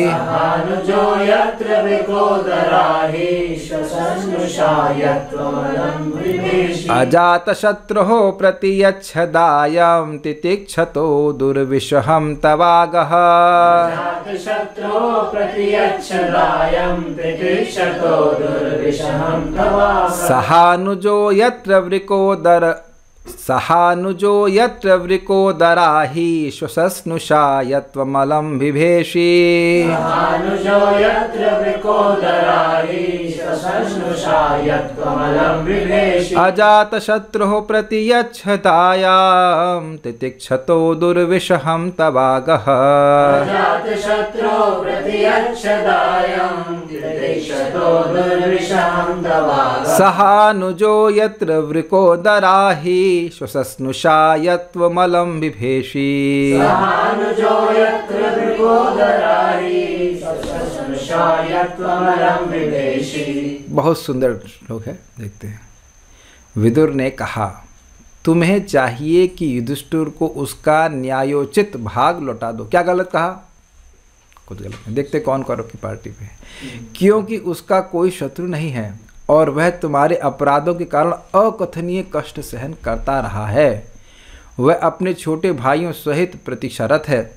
सहानुजो यत्र वृकोदराहि श्वसस्नुषा यत्त्वमलं बिभेषि। अजातशत्रुः प्रतियच्छदायां तितिक्षतो दुर्विषहं तवागः। अजातशत्रो प्रतियच्छदायां तितिक्षतो दुर्विषहं तवागः। सहानुजो यत्र वृकोदराहि श्वसस्नुषा यत्त्वमलं बिभेषि। सहानुजो यत्र वृकोदराहि श्वसस्नुषा यत्त्वमलं बिभेषि। अजातशत्रुः प्रतियच्छदायां तितिक्षतो दुर्विषहं तवागः। अजातशत्रो प्रतियच्छदायां तितिक्षतो दुर्विषहं तवागः। सहानुजो यत्र वृकोदराहि श्वसस्नुषा यत्त्वमलं बिभेषि। सहानुजो यत्र वृकोदराहि श्वसस्नुषा यत्त्वमलं बिभेषि। बहुत सुंदर श्लोक है, देखते हैं। विदुर ने कहा तुम्हें चाहिए कि युधिष्ठिर को उसका न्यायोचित भाग लौटा दो। क्या गलत कहा? कुछ गलत नहीं। देखते कौन कौरव की पार्टी पे है। क्योंकि उसका कोई शत्रु नहीं है और वह तुम्हारे अपराधों के कारण अकथनीय कष्ट सहन करता रहा है। वह अपने छोटे भाइयों सहित प्रतीक्षारत है,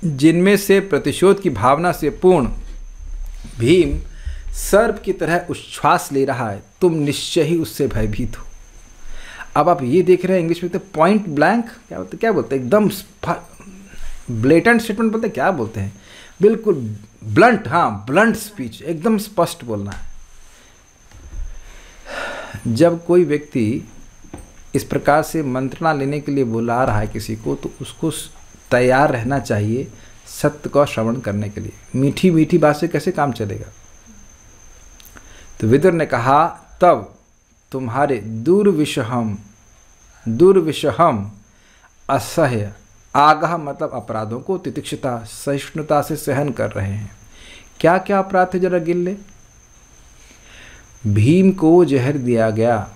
जिनमें से प्रतिशोध की भावना से पूर्ण भीम सर्प की तरह उच्छ्वास ले रहा है। तुम निश्चय ही उससे भयभीत हो। अब आप ये देख रहे हैं, इंग्लिश में पॉइंट ब्लैंक क्या बोलते हैं, एकदम ब्लेटेंट स्टेटमेंट बोलते हैं, क्या बोलते हैं, बिल्कुल ब्लंट, हाँ ब्लंट स्पीच, एकदम स्पष्ट बोलना है। जब कोई व्यक्ति इस प्रकार से मंत्रणा लेने के लिए बुला रहा है किसी को, तो उसको तैयार रहना चाहिए सत्य का श्रवण करने के लिए। मीठी मीठी बात से कैसे काम चलेगा? तो विदुर ने कहा तब तुम्हारे दुर्विषहम असह्य, आगाह मतलब अपराधों को, तितिक्षता सहिष्णुता से सहन कर रहे हैं। क्या क्या अपराध थे जरा गिन ले। भीम को जहर दिया गया,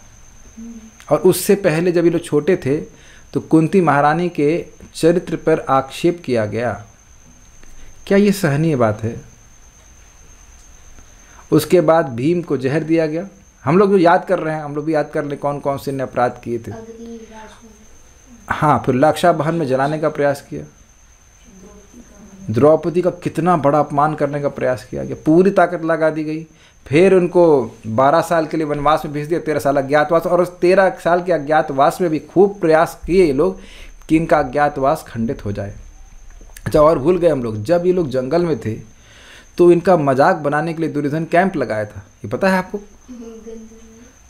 और उससे पहले जब ये लोग छोटे थे तो कुंती महारानी के चरित्र पर आक्षेप किया गया। क्या ये सहनीय बात है? उसके बाद भीम को जहर दिया गया। हम लोग जो याद कर रहे हैं, हम लोग भी याद कर लें कौन कौन से ने अपराध किए थे। हाँ, फिर लाक्षाबहन में जलाने का प्रयास किया, द्रौपदी का कितना बड़ा अपमान करने का प्रयास किया गया, पूरी ताकत लगा दी गई। फिर उनको 12 साल के लिए वनवास में भेज दिया, 13 साल अज्ञातवास, और उस 13 साल के अज्ञातवास में भी खूब प्रयास किए ये लोग कि इनका अज्ञातवास खंडित हो जाए। अच्छा, और भूल गए हम लोग, जब ये लोग जंगल में थे तो इनका मजाक बनाने के लिए दुर्योधन कैंप लगाया था, ये पता है आपको?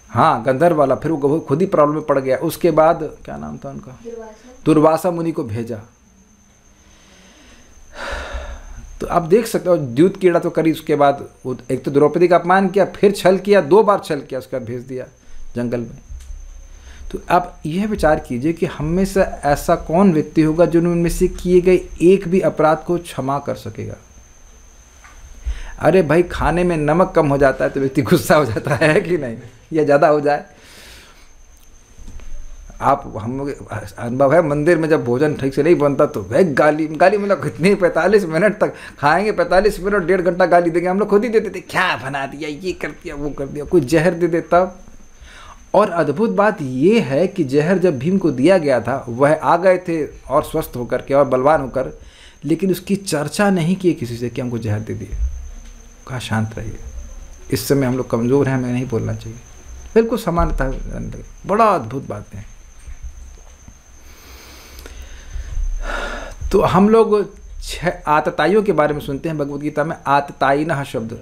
हाँ, गंधर्व वाला। फिर वो खुद ही प्रॉब्लम में पड़ गया। उसके बाद क्या नाम था उनका, दुर्वासा मुनि को भेजा। तो आप देख सकते हो, द्यूत कीड़ा तो करी। उसके बाद एक तो द्रौपदी का अपमान किया, फिर छल किया, 2 बार छल किया, उसके बाद भेज दिया जंगल में। तो आप यह विचार कीजिए कि हम में से ऐसा कौन व्यक्ति होगा जो उनमें से किए गए एक भी अपराध को क्षमा कर सकेगा। अरे भाई, खाने में नमक कम हो जाता है तो व्यक्ति गुस्सा हो जाता है कि नहीं, या ज़्यादा हो जाए। आप हम लोग अनुभव है, मंदिर में जब भोजन ठीक से नहीं बनता तो वह गाली मतलब कितने 45 मिनट तक खाएंगे, 45 मिनट 1.5 घंटा गाली देंगे। हम लोग खुद ही देते थे, क्या बना दिया, ये कर दिया, वो कर दिया, कोई जहर दे देता। और अद्भुत बात ये है कि जहर जब भीम को दिया गया था, वह आ गए थे और स्वस्थ होकर के और बलवान होकर, लेकिन उसकी चर्चा नहीं की किसी से कि हमको जहर दे दिए। कहा शांत रहिए, इस समय हम लोग कमज़ोर हैं, हमें नहीं बोलना चाहिए। बिल्कुल समानता, बड़ा अद्भुत बात है। तो हम लोग 6 आतताइयों के बारे में सुनते हैं भगवद गीता में, आततायिनः शब्द।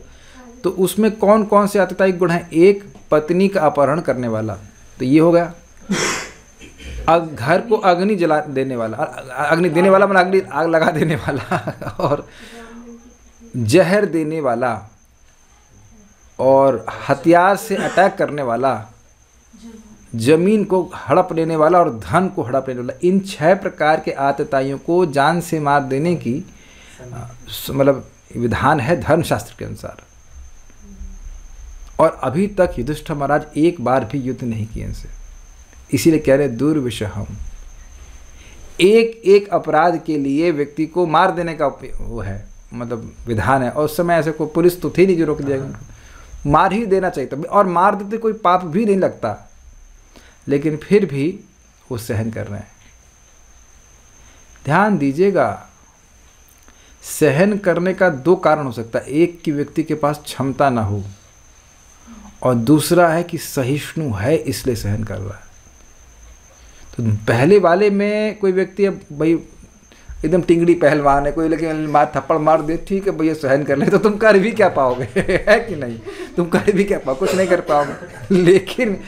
तो उसमें कौन कौन से आततायी गुण हैं? एक, पत्नी का अपहरण करने वाला, तो ये हो गया। घर को अग्नि जला देने वाला, अग्नि देने वाला मतलब अग्नि आग लगा देने वाला, और जहर देने वाला, और हथियार से अटैक करने वाला, जमीन को हड़प लेने वाला, और धन को हड़प लेने वाला। इन 6 प्रकार के आतताइयों को जान से मार देने की मतलब विधान है धर्मशास्त्र के अनुसार। और अभी तक युधिष्ठिर महाराज एक बार भी युद्ध नहीं किए इनसे, इसीलिए कह रहे दुर्विषहम। एक एक अपराध के लिए व्यक्ति को मार देने का वो है, मतलब विधान है। और उस समय ऐसे कोई पुलिस तो थी नहीं जो रोक दिया, मार ही देना चाहिए था। और मार देते कोई पाप भी नहीं लगता, लेकिन फिर भी वो सहन कर रहे हैं। ध्यान दीजिएगा, सहन करने का 2 कारण हो सकता है। एक कि व्यक्ति के पास क्षमता ना हो, और दूसरा है कि सहिष्णु है इसलिए सहन कर रहा है। तो पहले वाले में कोई व्यक्ति अब भाई एकदम टिंगड़ी पहलवान है, कोई लेकिन थप्पड़ मार दे, ठीक है भैया सहन कर ले, तो तुम कर भी क्या पाओगे? है कि नहीं? तुम कर भी क्या पाओगे? कुछ नहीं कर पाओगे। लेकिन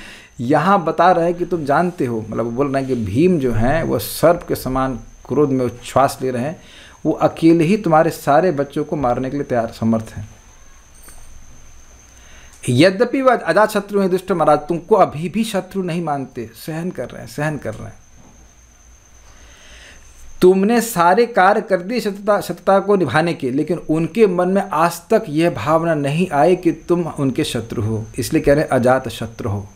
यहाँ बता रहे हैं कि तुम जानते हो, मतलब बोल रहे हैं कि भीम जो हैं वो सर्प के समान क्रोध में उच्छ्वास ले रहे हैं, वो अकेले ही तुम्हारे सारे बच्चों को मारने के लिए तैयार समर्थ हैं। यद्यपि वह अजात शत्रु हैं दुष्ट महाराज, तुमको अभी भी शत्रु नहीं मानते, सहन कर रहे हैं, सहन कर रहे हैं। तुमने सारे कार्य कर दिए सत्यता को निभाने के, लेकिन उनके मन में आज तक यह भावना नहीं आई कि तुम उनके शत्रु हो, इसलिए कह रहे हैं अजात शत्रु हो।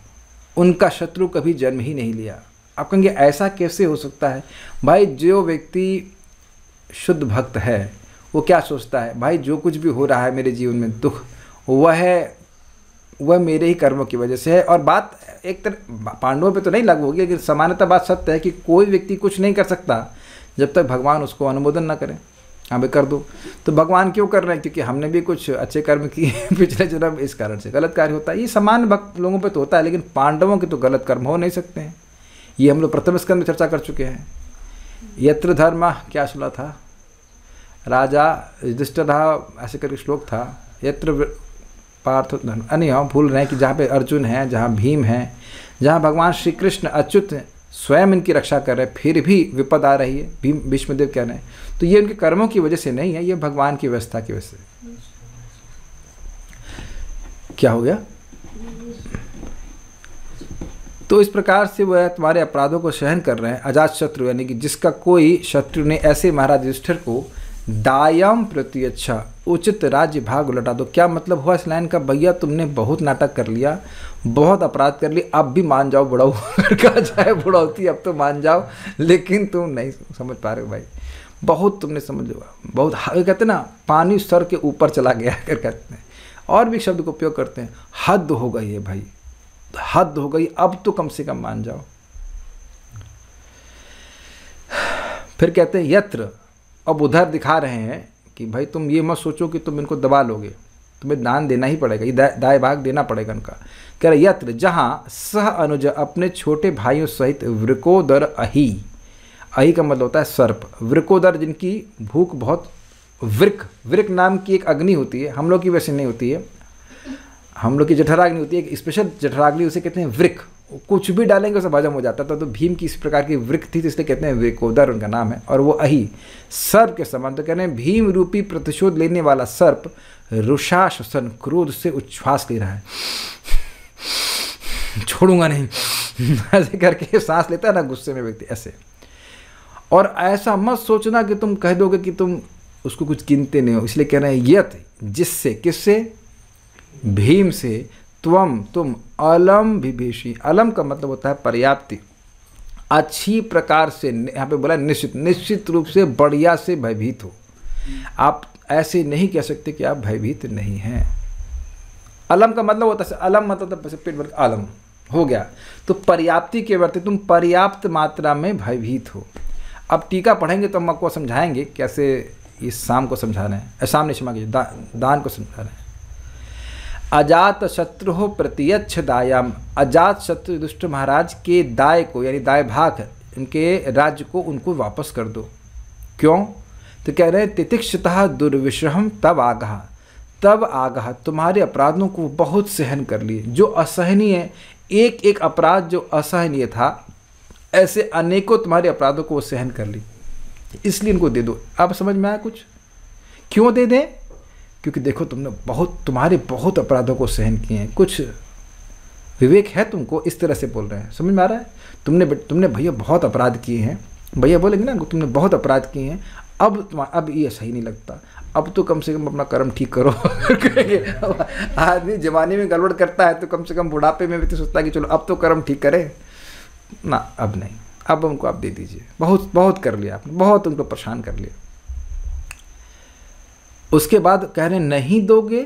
उनका शत्रु कभी जन्म ही नहीं लिया। आप कहेंगे ऐसा कैसे हो सकता है? भाई, जो व्यक्ति शुद्ध भक्त है वो क्या सोचता है? भाई, जो कुछ भी हो रहा है मेरे जीवन में दुख, वह मेरे ही कर्मों की वजह से है। और बात एक तरह पांडवों पे तो नहीं लागू होगी, लेकिन सामान्यतः बात सत्य है कि कोई व्यक्ति कुछ नहीं कर सकता जब तक भगवान उसको अनुमोदन ना करें। हाँ भाई कर दो, तो भगवान क्यों कर रहे हैं? क्योंकि हमने भी कुछ अच्छे कर्म किए पिछले जन्म, इस कारण से गलत कार्य होता है। ये सामान्य भक्त लोगों पे तो होता है, लेकिन पांडवों के तो गलत कर्म हो नहीं सकते हैं। ये हम लोग प्रथम स्कंद में चर्चा कर चुके हैं। यत्र धर्म, क्या सुना था, राजा युधिष्ठिर ऐसे करके श्लोक था, यत्र पार्थ धर्म, नहीं हम भूल रहे हैं कि जहाँ पे अर्जुन है, जहाँ भीम है, जहाँ भगवान श्री कृष्ण अच्युत स्वयं इनकी रक्षा कर रहे हैं, फिर भी विपद आ रही है, भीम भीष्मदेव कह रहे हैं, तो ये उनके कर्मों की वजह से नहीं है, ये भगवान की व्यवस्था की वजह से। क्या हो गया? तो इस प्रकार से वह तुम्हारे अपराधों को सहन कर रहे हैं। अजात शत्रु यानी कि जिसका कोई शत्रु ने ऐसे महाराज युधिष्ठिर को दायम प्रत्यक्षा, उचित राज्य भाग लौटा दो। क्या मतलब हुआ इस लाइन का? भैया तुमने बहुत नाटक कर लिया, बहुत अपराध कर लिया, अब भी मान जाओ बुढ़ाऊ। कहा जाए बुढ़ौती अब तो मान जाओ, लेकिन तुम नहीं समझ पा रहे हो भाई, बहुत तुमने समझ लो, बहुत कहते ना पानी सर के ऊपर चला गया कर कहते हैं। और भी शब्द का उपयोग करते हैं, हद हो गई है भाई, हद हो गई, अब तो कम से कम मान जाओ। फिर कहते हैं यत्र, अब उधर दिखा रहे हैं कि भाई तुम ये मत सोचो कि तुम इनको दबा लोगे, तुम्हें दान देना ही पड़ेगा, ये दाय भाग देना पड़ेगा इनका। कह रहे यत्र, जहाँ सह अनुज अपने छोटे भाइयों सहित वृकोदर अही, अही का मतलब होता है सर्प, वृकोदर जिनकी भूख बहुत, वृक नाम की एक अग्नि होती है, हम लोग की वैसे नहीं होती है, हम लोग की जठराग्नि होती है, एक स्पेशल जठराग्नि, उसे कहते हैं वृक, कुछ भी डालेंगे उसे हजम हो जाता था। तो भीम की इस प्रकार की वृक थी, तो इसलिए कहते हैं वृकोदर उनका नाम है। और वो अही सर्प के समान, तो कहते हैं भीम रूपी प्रतिशोध लेने वाला सर्प रुषा श्वसन क्रोध से उच्छ्वास ले रहा है, छोड़ूंगा नहीं, ऐसे करके सांस लेता है ना गुस्से में व्यक्ति, ऐसे। और ऐसा मत सोचना कि तुम कह दोगे कि तुम उसको कुछ गिनते नहीं हो, इसलिए कह रहे हैं यत, जिससे, किससे? भीम से, तुम अलम विभीषी, अलम का मतलब होता है पर्याप्ति, अच्छी प्रकार से, यहाँ पे बोला निश्चित रूप से बढ़िया से भयभीत हो। आप ऐसे नहीं कह सकते कि आप भयभीत नहीं हैं। अलम का मतलब होता है, अलम मतलब पेट भर, अलम हो गया, तो पर्याप्ति के वर्ते तुम पर्याप्त मात्रा में भयभीत हो। अब टीका पढ़ेंगे तो हम आपको समझाएंगे कैसे इस साम को समझा रहे हैं, सामने क्षमा कीजिए, दान को समझा रहे हैं। अजात शत्रु हो प्रत्यक्ष दायाम, अजात शत्रु दुष्ट महाराज के दाय को, यानी दाय भाग, इनके राज्य को उनको वापस कर दो। क्यों? तो कह रहे हैं तितिक्षतः दुर्विश्रहम तब आगाह, तुम्हारे अपराधों को बहुत सहन कर लिए, जो असहनीय, एक एक अपराध जो असहनीय था, ऐसे अनेकों तुम्हारे अपराधों को वो सहन कर ली, इसलिए इनको दे दो। अब समझ में आया कुछ? क्यों दे दें? क्योंकि देखो तुमने तुम्हारे बहुत अपराधों को सहन किए हैं, कुछ विवेक है तुमको, इस तरह से बोल रहे हैं, समझ में आ रहा है? तुमने भैया बहुत अपराध किए हैं, भैया बोलेंगे ना तुमने बहुत अपराध किए हैं, अब ये सही नहीं लगता, अब तो कम से कम अपना कर्म ठीक करो। आदमी जवानी में गड़बड़ करता है तो कम से कम बुढ़ापे में भी तो सोचता है कि चलो अब तो कर्म ठीक करे ना, अब नहीं, अब उनको आप दे दीजिए, बहुत कर लिया आपने, बहुत उनको परेशान कर लिया। उसके बाद कह रहे हैं नहीं दोगे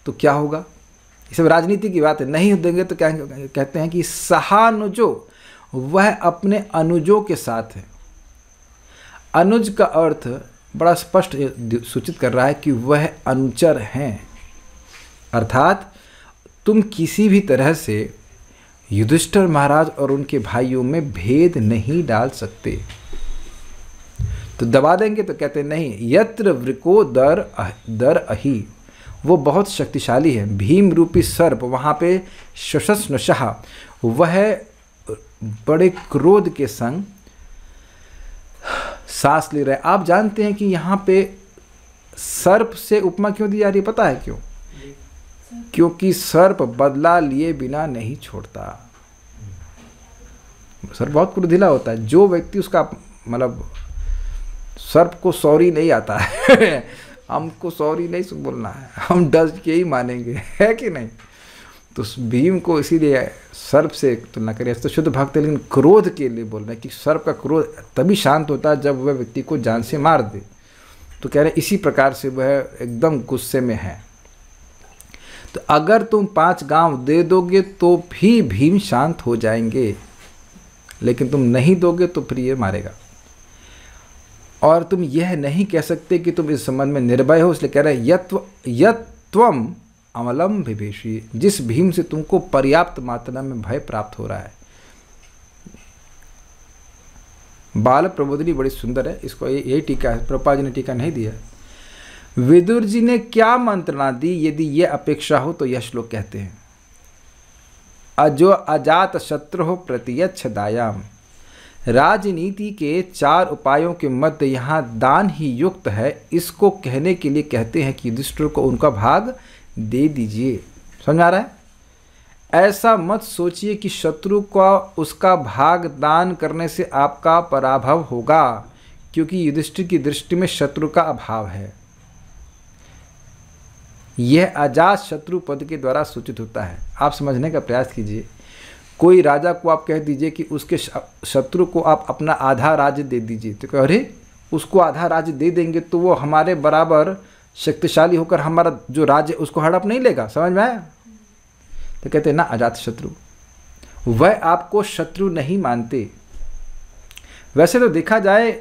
तो क्या होगा? ये सब राजनीति की बात है, नहीं देंगे तो क्या कहते हैं कि सहानुजो, वह अपने अनुजों के साथ है। अनुज का अर्थ बड़ा स्पष्ट सूचित कर रहा है कि वह अनुचर हैं, अर्थात तुम किसी भी तरह से युधिष्ठिर महाराज और उनके भाइयों में भेद नहीं डाल सकते। तो दबा देंगे तो कहते नहीं, यत्र वृको दर अही, वो बहुत शक्तिशाली है, भीम रूपी सर्प वहाँ पे शशस्नशः, वह बड़े क्रोध के संग सांस ले रहे हैं। आप जानते हैं कि यहाँ पे सर्प से उपमा क्यों दी जा रही है? पता है क्यों? क्योंकि सर्प बदला लिए बिना नहीं छोड़ता। सर्प बहुत क्रोधिला होता है, जो व्यक्ति उसका मतलब सर्प को सॉरी नहीं आता है, हमको सॉरी नहीं बोलना है, हम डस के ही मानेंगे, है कि नहीं? तो भीम को इसीलिए सर्प से तुलना करें तो शुद्ध भक्त, लेकिन क्रोध के लिए बोल रहे हैं कि सर्प का क्रोध तभी शांत होता है जब वह व्यक्ति को जान से मार दे। तो कह रहे हैं इसी प्रकार से वह एकदम गुस्से में है। तो अगर तुम 5 गांव दे दोगे तो भी भीम शांत हो जाएंगे, लेकिन तुम नहीं दोगे तो फिर ये मारेगा। और तुम यह नहीं कह सकते कि तुम इस संबंध में निर्भय हो, इसलिए कह रहे हैं यत्वम अमलम विभीषी, जिस भीम से तुमको पर्याप्त मात्रा में भय प्राप्त हो रहा है। बाल प्रबोधनी बड़ी सुंदर है, इसको यही टीका है, प्रभुपाद जी ने टीका नहीं दिया। विदुर जी ने क्या मंत्रणा दी? यदि ये अपेक्षा हो तो यह श्लोक कहते हैं, अजो अजात शत्रु हो प्रत्यक्ष दायाम। राजनीति के 4 उपायों के मध्य यहाँ दान ही युक्त है, इसको कहने के लिए कहते हैं कि युधिष्ठिर को उनका भाग दे दीजिए। समझ आ रहा है? ऐसा मत सोचिए कि शत्रु का उसका भाग दान करने से आपका पराभव होगा, क्योंकि युधिष्ठिर की दृष्टि में शत्रु का अभाव है। यह अजात शत्रु पद के द्वारा सूचित होता है। आप समझने का प्रयास कीजिए। कोई राजा को आप कह दीजिए कि उसके शत्रु को आप अपना आधा राज्य दे दीजिए, तो कह अरे उसको आधा राज्य दे देंगे तो वो हमारे बराबर शक्तिशाली होकर हमारा जो राज्य उसको हड़प नहीं लेगा। समझ में आया? तो कहते हैं ना अजात शत्रु, वह आपको शत्रु नहीं मानते। वैसे तो देखा जाए,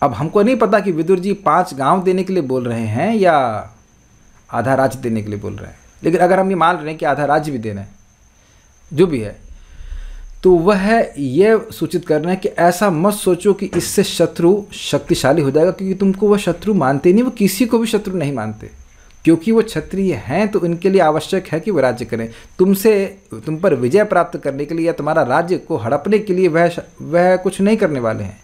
अब हमको नहीं पता कि विदुर जी 5 गांव देने के लिए बोल रहे हैं या आधा राज्य देने के लिए बोल रहे हैं, लेकिन अगर हम ये मान रहे हैं कि आधा राज्य भी देना है, जो भी है, तो वह यह सूचित कर रहे हैं कि ऐसा मत सोचो कि इससे शत्रु शक्तिशाली हो जाएगा, क्योंकि तुमको वह शत्रु मानते नहीं, वो किसी को भी शत्रु नहीं मानते, क्योंकि वो क्षत्रिय हैं तो इनके लिए आवश्यक है कि वह राज्य करें। तुम पर विजय प्राप्त करने के लिए या तुम्हारा राज्य को हड़पने के लिए वह कुछ नहीं करने वाले हैं,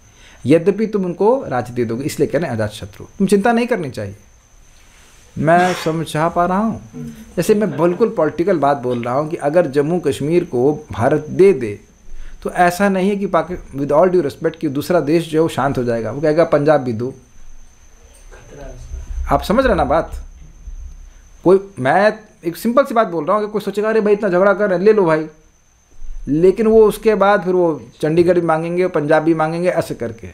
यद्यपि तुम उनको राज्य दे दोगे, इसलिए कह रहे हैं अजात शत्रु। तुम चिंता नहीं करनी चाहिए। मैं समझा पा रहा हूँ? जैसे मैं बिल्कुल पॉलिटिकल बात बोल रहा हूँ कि अगर जम्मू कश्मीर को भारत दे दे तो ऐसा नहीं है कि विद ऑल ड्यू रिस्पेक्ट कि दूसरा देश जो है वो शांत हो जाएगा, वो कहेगा पंजाब भी दो। आप समझ रहे ना बात? मैं एक सिंपल सी बात बोल रहा हूँ कि कोई सोचेगा अरे भाई इतना झगड़ा कर रहे हैं, ले लो भाई, लेकिन वो उसके बाद फिर वो चंडीगढ़ भी मांगेंगे, पंजाब भी मांगेंगे, ऐसे करके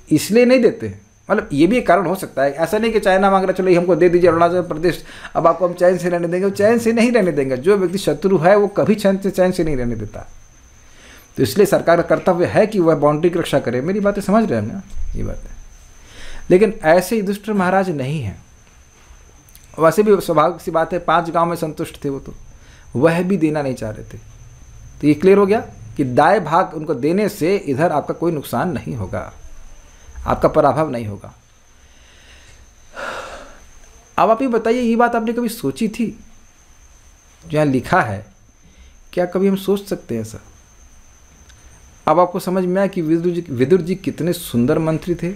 इसलिए नहीं देते। मतलब ये भी एक कारण हो सकता है, ऐसा नहीं कि चाइना मांग रहा चलो ये हमको दे दीजिए अरुणाचल प्रदेश, अब आपको हम चैन से रहने देंगे। वो चैन से नहीं रहने देंगे। जो व्यक्ति शत्रु है वो कभी चैन से नहीं रहने देता। तो इसलिए सरकार का कर्तव्य है कि वह बाउंड्री की रक्षा करे। मेरी बातें समझ रहे हैं ना? ये बात है। लेकिन ऐसे युधिष्ठिर महाराज नहीं हैं। वैसे भी स्वाभाविक सी बात है, 5 गांव में संतुष्ट थे वो, तो वह भी देना नहीं चाह रहे थे। तो ये क्लियर हो गया कि दाएं भाग उनको देने से इधर आपका कोई नुकसान नहीं होगा, आपका पराभव नहीं होगा। अब आप ये बताइए, ये बात आपने कभी सोची थी? जो यहाँ लिखा है, क्या कभी हम सोच सकते हैं ऐसा? अब आपको समझ में आया कि विदुर जी कितने सुंदर मंत्री थे।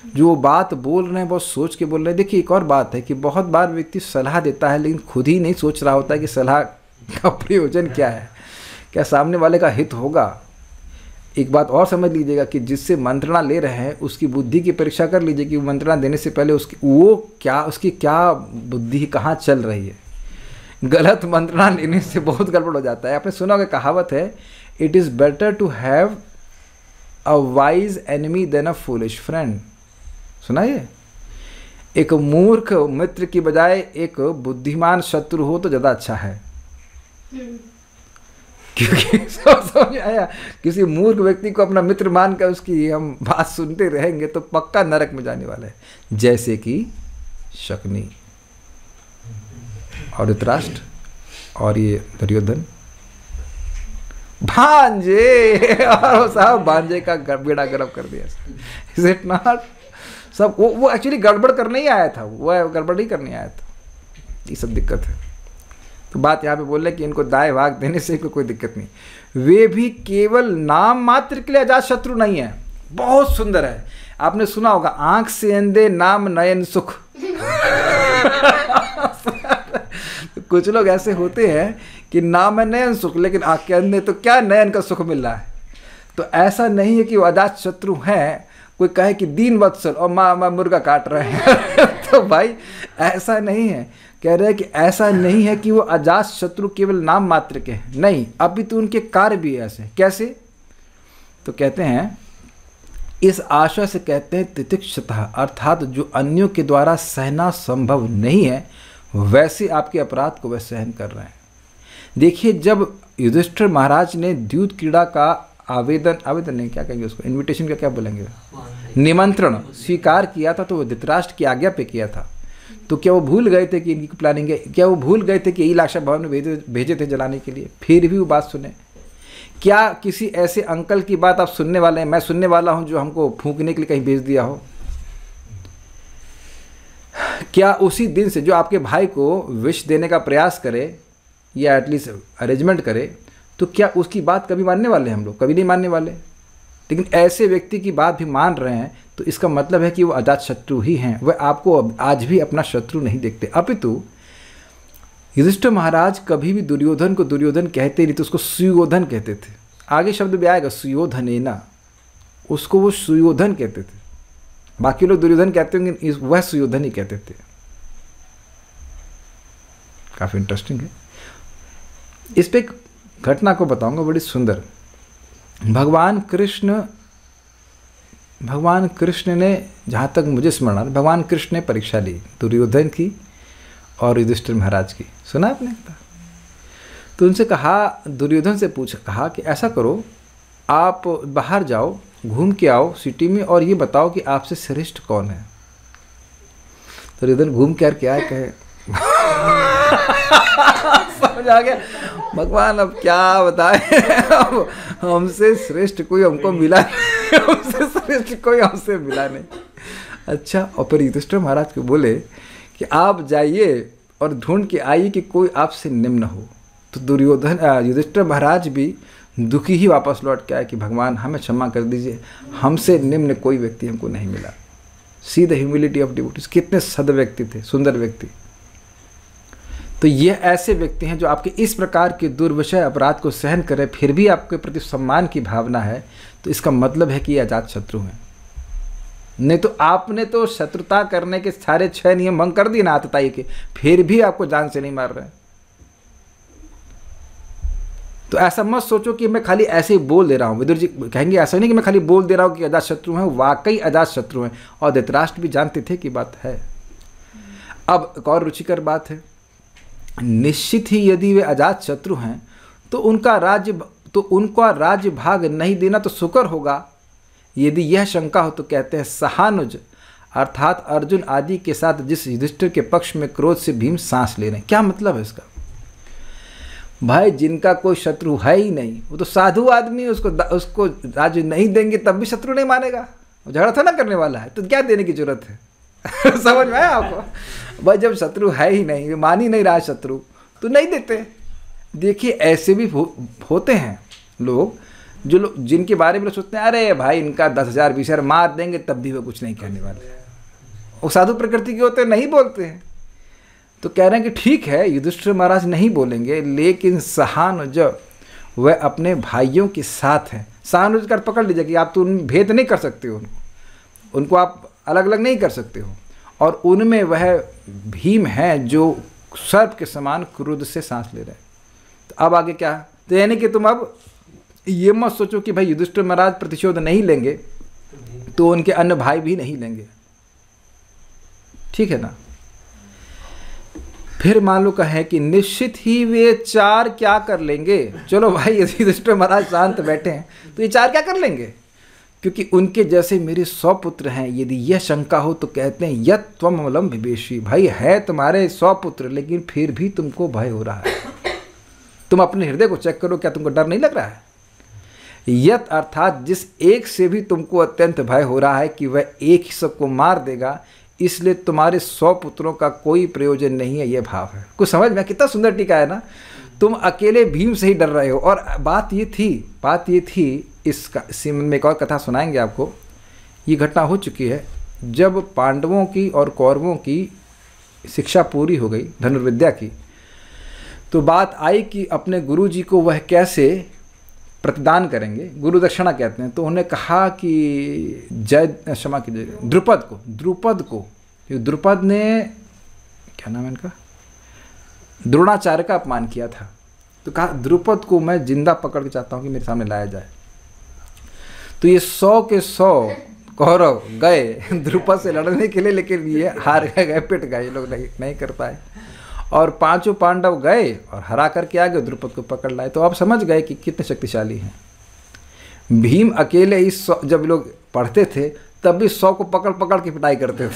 जो बात बोल रहे हैं बहुत सोच के बोल रहे हैं। देखिए एक और बात है कि बहुत बार व्यक्ति सलाह देता है लेकिन खुद ही नहीं सोच रहा होता है कि सलाह का प्रयोजन क्या है, क्या सामने वाले का हित होगा। एक बात और समझ लीजिएगा कि जिससे मंत्रणा ले रहे हैं उसकी बुद्धि की परीक्षा कर लीजिए कि मंत्रणा देने से पहले उसकी क्या बुद्धि कहाँ चल रही है। गलत मंत्रणा लेने से बहुत गड़बड़ हो जाता है। आपने सुना होगा, कहावत है, it is better to have a wise enemy than a foolish friend. सुना ये? एक मूर्ख मित्र की बजाय एक बुद्धिमान शत्रु हो तो ज़्यादा अच्छा है। क्योंकि समझ आया, किसी मूर्ख व्यक्ति को अपना मित्र मानकर उसकी हम बात सुनते रहेंगे तो पक्का नरक में जाने वाला है। जैसे कि शकुनी और धृतराष्ट्र और ये दुर्योधन, भांजे, और साहब भांजे का बेड़ा गर्क कर दिया। Is it not? सब वो एक्चुअली गड़बड़ करने ही आया था, वो गड़बड़ ही करने आया था। ये सब दिक्कत है। तो बात यहाँ पे बोल रहे कि इनको दाएं भाग देने से कोई दिक्कत नहीं। वे भी केवल नाम मात्र के लिए अजात शत्रु नहीं है। बहुत सुंदर है। आपने सुना होगा, आंख से अंधे नाम नयन सुख। कुछ लोग ऐसे होते हैं कि नाम है नयन सुख लेकिन आंख के अंधे, तो क्या नयन का सुख मिल रहा है? तो ऐसा नहीं है कि वो अजात शत्रु हैं। कोई कहे कि दीन वत्सल और माँ मुर्गा काट रहे हैं तो भाई ऐसा नहीं है। कह रहे हैं कि ऐसा नहीं है कि वो अजात शत्रु केवल नाम मात्र के हैं, नहीं, अभी तो उनके कार्य भी ऐसे। कैसे? तो कहते हैं, इस आशा से कहते हैं तितिक्षतः, अर्थात जो अन्यों के द्वारा सहना संभव नहीं है वैसे आपके अपराध को वह सहन कर रहे हैं। देखिए, जब युधिष्ठिर महाराज ने द्यूत क्रीड़ा का आवेदन नहीं, क्या कहेंगे उसको, इनविटेशन का क्या बोलेंगे, निमंत्रण स्वीकार किया था, तो वो धृतराष्ट्र की आज्ञा पे किया था। तो क्या वो भूल गए थे कि इनकी प्लानिंग है? क्या वो भूल गए थे कि यही लाक्षा भवन में भेजे थे जलाने के लिए? फिर भी वो बात सुने। क्या किसी ऐसे अंकल की बात आप सुनने वाले हैं, मैं सुनने वाला हूं, जो हमको फूंकने के लिए कहीं भेज दिया हो? क्या उसी दिन से जो आपके भाई को विष देने का प्रयास करे या एटलीस्ट अरेंजमेंट करे, तो क्या उसकी बात कभी मानने वाले हैं हम लोग? कभी नहीं मानने वाले। लेकिन ऐसे व्यक्ति की बात भी मान रहे हैं तो इसका मतलब है कि वो अजात शत्रु ही हैं। वह आपको आज भी अपना शत्रु नहीं देखते। अपितु युधिष्ठिर महाराज कभी भी दुर्योधन को दुर्योधन कहते नहीं, तो उसको सुयोधन कहते थे। आगे शब्द भी आएगा सुयोधनेना, उसको वो सुयोधन कहते थे। बाकी लोग दुर्योधन कहते होंगे, वह सुयोधन ही कहते थे। काफी इंटरेस्टिंग है। इस पे एक घटना को बताऊंगा बड़ी सुंदर। भगवान कृष्ण ने, जहाँ तक मुझे स्मरण आ, भगवान कृष्ण ने परीक्षा ली दुर्योधन की और युधिष्ठिर महाराज की। सुना आपने? तो उनसे कहा, दुर्योधन से कहा कि ऐसा करो, आप बाहर जाओ, घूम के आओ सिटी में और ये बताओ कि आपसे श्रेष्ठ कौन है। दुर्योधन घूम के क्या कहे समझ आ गया, भगवान अब क्या बताए, अब हमसे श्रेष्ठ कोई हमको मिला नहीं, हमसे श्रेष्ठ कोई हमसे मिला नहीं। अच्छा, और फिर युधिष्ठिर महाराज को बोले कि आप जाइए और ढूंढ के आइए कि कोई आपसे निम्न हो। तो युधिष्ठिर महाराज भी दुखी ही वापस लौट के आए कि भगवान हमें क्षमा कर दीजिए, हमसे निम्न कोई व्यक्ति हमको नहीं मिला। See the humility of devotees. कितने सद व्यक्ति थे, सुंदर व्यक्ति। तो ये ऐसे व्यक्ति हैं जो आपके इस प्रकार के दुर्विषय अपराध को सहन करें, फिर भी आपके प्रति सम्मान की भावना है, तो इसका मतलब है कि ये अजात शत्रु हैं। नहीं तो आपने तो शत्रुता करने के सारे 6 नियम भंग कर दिए ना आतताई के, फिर भी आपको जान से नहीं मार रहे। तो ऐसा मत सोचो कि मैं खाली ऐसे ही बोल दे रहा हूँ। विदुर जी कहेंगे ऐसा नहीं कि मैं खाली बोल दे रहा हूँ कि अजात शत्रु हैं, वाकई अजात शत्रु हैं, और धृतराष्ट्र भी जानते थे कि बात है। अब एक और रुचिकर बात है, निश्चित ही यदि वे अजात शत्रु हैं तो उनका राज्य भाग नहीं देना तो शुक्र होगा। यदि यह शंका हो तो कहते हैं सहानुज अर्थात अर्जुन आदि के साथ जिस युधिष्ठिर के पक्ष में क्रोध से भीम सांस ले रहे हैं। क्या मतलब है इसका? भाई जिनका कोई शत्रु है ही नहीं, वो तो साधु आदमी, उसको राज्य नहीं देंगे तब भी शत्रु नहीं मानेगा, झगड़ा था ना करने वाला है, तो क्या देने की जरूरत है? समझ में आया आपको? भाई जब शत्रु है ही नहीं, मान ही नहीं रहा शत्रु, तो नहीं देते। देखिए ऐसे भी होते हैं लोग, जिनके बारे में लोग सोचते हैं अरे भाई इनका 10,000 20,000 मार देंगे तब भी वो कुछ नहीं कहने वाले। वो साधु प्रकृति के होते हैं, नहीं बोलते हैं। तो कह रहे हैं कि ठीक है युधिष्ठिर महाराज नहीं बोलेंगे, लेकिन सहानुज वह अपने भाइयों के साथ हैं। सहानुज कर पकड़ लीजिए कि आप तो उन भेद नहीं कर सकते हो, उनको आप अलग अलग नहीं कर सकते हो, और उनमें वह भीम है जो सर्प के समान क्रोध से सांस ले रहे हैं। तो अब आगे क्या? तो यानी कि तुम अब ये मत सोचो कि भाई युधिष्ठिर महाराज प्रतिशोध नहीं लेंगे तो उनके अन्य भाई भी नहीं लेंगे, ठीक है ना? फिर मान लो कहें कि निश्चित ही वे 4 क्या कर लेंगे। चलो भाई युधिष्ठिर महाराज शांत बैठे हैं तो ये 4 क्या कर लेंगे, क्योंकि उनके जैसे मेरे 100 पुत्र हैं। यदि यह शंका हो तो कहते हैं यत् त्वम अमलम विवेशी। भाई है तुम्हारे 100 पुत्र, लेकिन फिर भी तुमको भय हो रहा है। तुम अपने हृदय को चेक करो, क्या तुमको डर नहीं लग रहा है? यत् अर्थात जिस एक से भी तुमको अत्यंत भय हो रहा है कि वह एक ही सबको मार देगा, इसलिए तुम्हारे 100 पुत्रों का कोई प्रयोजन नहीं है, यह भाव है। कुछ समझ में? कितना सुंदर टीका है ना। तुम अकेले भीम से ही डर रहे हो। और बात ये थी इसका सीमन में एक और कथा सुनाएंगे आपको। ये घटना हो चुकी है जब पांडवों की और कौरवों की शिक्षा पूरी हो गई धनुर्विद्या की, तो बात आई कि अपने गुरु जी को वह कैसे प्रतिदान करेंगे, गुरु दक्षिणा कहते हैं। तो उन्होंने कहा कि क्षमा कीजिए, द्रुपद को द्रुपद ने, क्या नाम है इनका, द्रोणाचार्य का अपमान किया था। तो कहा द्रुपद को मैं जिंदा पकड़ के चाहता हूँ कि मेरे सामने लाया जाए। तो ये 100 के 100 कौरव गए द्रुपद से लड़ने के लिए, लेकिन ये हार गए, पिट गए, ये लोग नहीं कर पाए। और 5 पांडव गए और हरा करके आ गए, द्रुपद को पकड़ लाए। तो आप समझ गए कि कितने शक्तिशाली हैं। भीम अकेले ही जब लोग पढ़ते थे तब भी 100 को पकड़ पकड़ के पिटाई करते थे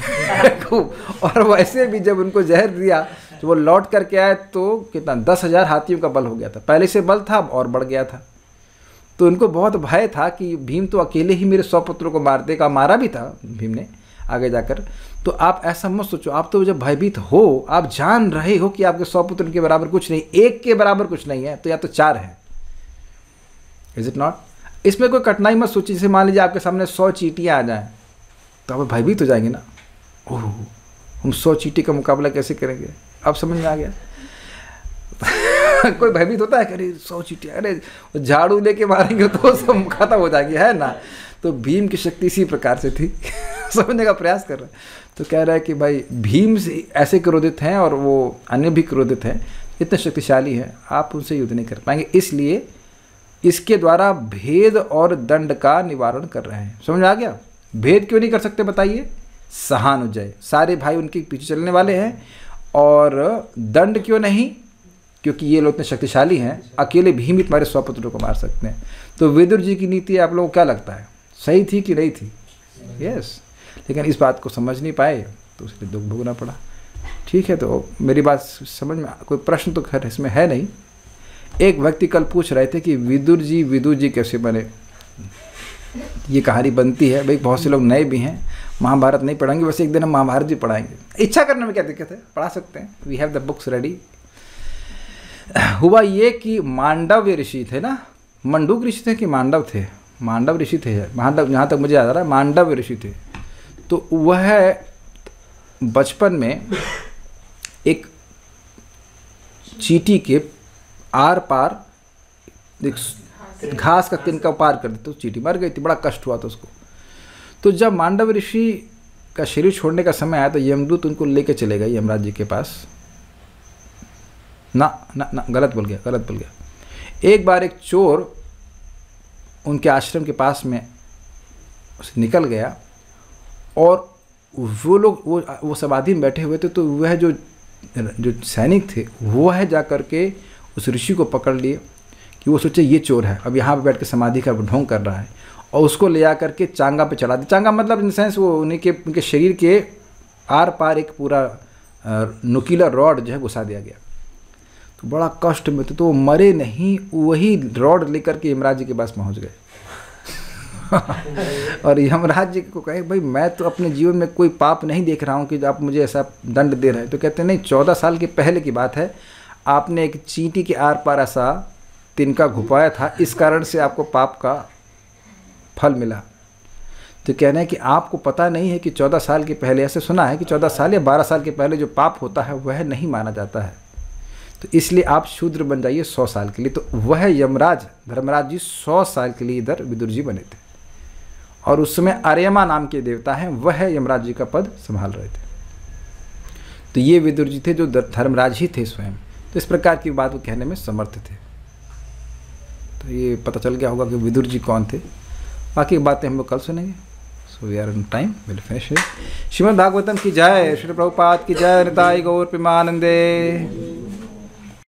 और वैसे भी जब उनको जहर दिया तो वो लौट करके आए तो कितना 10,000 हाथियों का बल हो गया था। पहले से बल था और बढ़ गया था। तो उनको बहुत भय था कि भीम तो अकेले ही मेरे 100 पुत्रों को मार देगा। मारा भी था भीम ने आगे जाकर। तो आप ऐसा मत सोचो, आप तो जब भयभीत हो, आप जान रहे हो कि आपके 100 पुत्र के बराबर कुछ नहीं, 1 के बराबर कुछ नहीं है, तो या तो 4 है। Is it not? इसमें कोई कठिनाई मत सोचिए। जैसे मान लीजिए आपके सामने 100 चींटियां आ जाएं तो आप भयभीत हो जाएंगे ना। ओह, हम 100 चींटी का मुकाबला कैसे करेंगे? अब समझ में आ गया। कोई भयभीत होता है कि अरे 100 चींटियां, अरे झाड़ू लेके मारेंगे तो सब खत्म हो जाएगी, है ना? तो भीम की शक्ति इसी प्रकार से थी। समझने का प्रयास कर रहे हैं। तो कह रहा है कि भाई भीम से ऐसे क्रोधित हैं और वो अन्य भी क्रोधित हैं, इतने शक्तिशाली हैं, आप उनसे युद्ध नहीं कर पाएंगे, इसलिए इसके द्वारा भेद और दंड का निवारण कर रहे हैं। समझ में आ गया? भेद क्यों नहीं कर सकते बताइए? सहानुजय, सारे भाई उनके पीछे चलने वाले हैं। और दंड क्यों नहीं? क्योंकि ये लोग इतने शक्तिशाली हैं, अकेले भीम ही तुम्हारे 100 पुत्रों को मार सकते हैं। तो विदुर जी की नीति आप लोगों को क्या लगता है, सही थी कि नहीं थी? यस। लेकिन इस बात को समझ नहीं पाए तो उसलिए दुख भोगना पड़ा। ठीक है, तो मेरी बात समझ में, कोई प्रश्न तो खैर इसमें है नहीं। एक व्यक्ति कल पूछ रहे थे कि विदुर जी कैसे बने। ये कहानी बनती है भाई, बहुत से लोग नए भी हैं, महाभारत नहीं पढ़ेंगे, वैसे एक दिन हम महाभारत भी पढ़ाएंगे। इच्छा करने में क्या दिक्कत है, पढ़ा सकते हैं, we have the books ready. हुआ ये कि मांडव्य ऋषि थे ना, मंडूक ऋषि थे कि मांडव थे? मांडव ऋषि थे, मांडव, जहाँ तक मुझे याद आ रहा है मांडव्य ऋषि थे। तो वह बचपन में एक चींटी के आर पार घास का तिनका पार कर दी तो चींटी मर गई थी, बड़ा कष्ट हुआ था उसको। तो जब मांडव ऋषि का शरीर छोड़ने का समय आया तो यमदूत उनको लेके चले गए यमराज जी के पास। ना गलत बोल गया। एक बार एक चोर उनके आश्रम के पास में निकल गया और वो लोग वो समाधि में बैठे हुए थे। तो वह जो सैनिक थे वह जा कर के उस ऋषि को पकड़ लिए कि वो सोचे ये चोर है, अब यहाँ पे बैठ के समाधि का ढोंग कर रहा है, और उसको ले जा करके चांगा पे चढ़ा दिया। चांगा मतलब इन सेंस वो उनके शरीर के आर पार एक पूरा नुकीला रॉड जो है घुसा दिया गया। तो बड़ा कष्ट में तो वो मरे नहीं, वही रॉड लेकर के यमराज जी के पास पहुंच गए। और यमराज जी को कहे भाई मैं तो अपने जीवन में कोई पाप नहीं देख रहा हूँ कि आप मुझे ऐसा दंड दे रहे हैं। तो कहते नहीं, 14 साल के पहले की बात है, आपने एक चींटी के आर पार ऐसा तिनका घुपाया था, इस कारण से आपको पाप का फल मिला। तो कहना है कि आपको पता नहीं है कि 14 साल के पहले, ऐसे सुना है कि 14 साल या 12 साल के पहले जो पाप होता है वह नहीं माना जाता है, तो इसलिए आप शूद्र बन जाइए 100 साल के लिए। तो वह यमराज धर्मराज जी 100 साल के लिए इधर विदुर जी बने थे, और उस समय आर्यमा नाम के देवता हैं वह यमराज जी का पद संभाल रहे थे। तो ये विदुर जी थे जो धर्मराज ही थे स्वयं। तो इस प्रकार की बात वो कहने में समर्थ थे। तो ये पता चल गया होगा कि विदुर जी कौन थे। बाकी बातें हम लोग कल सुनेंगे। So we are in time, will finish. Shrimad Bhagavatam की जय, श्री प्रभुपाद की जय, निताई गौर प्रेमानंदे।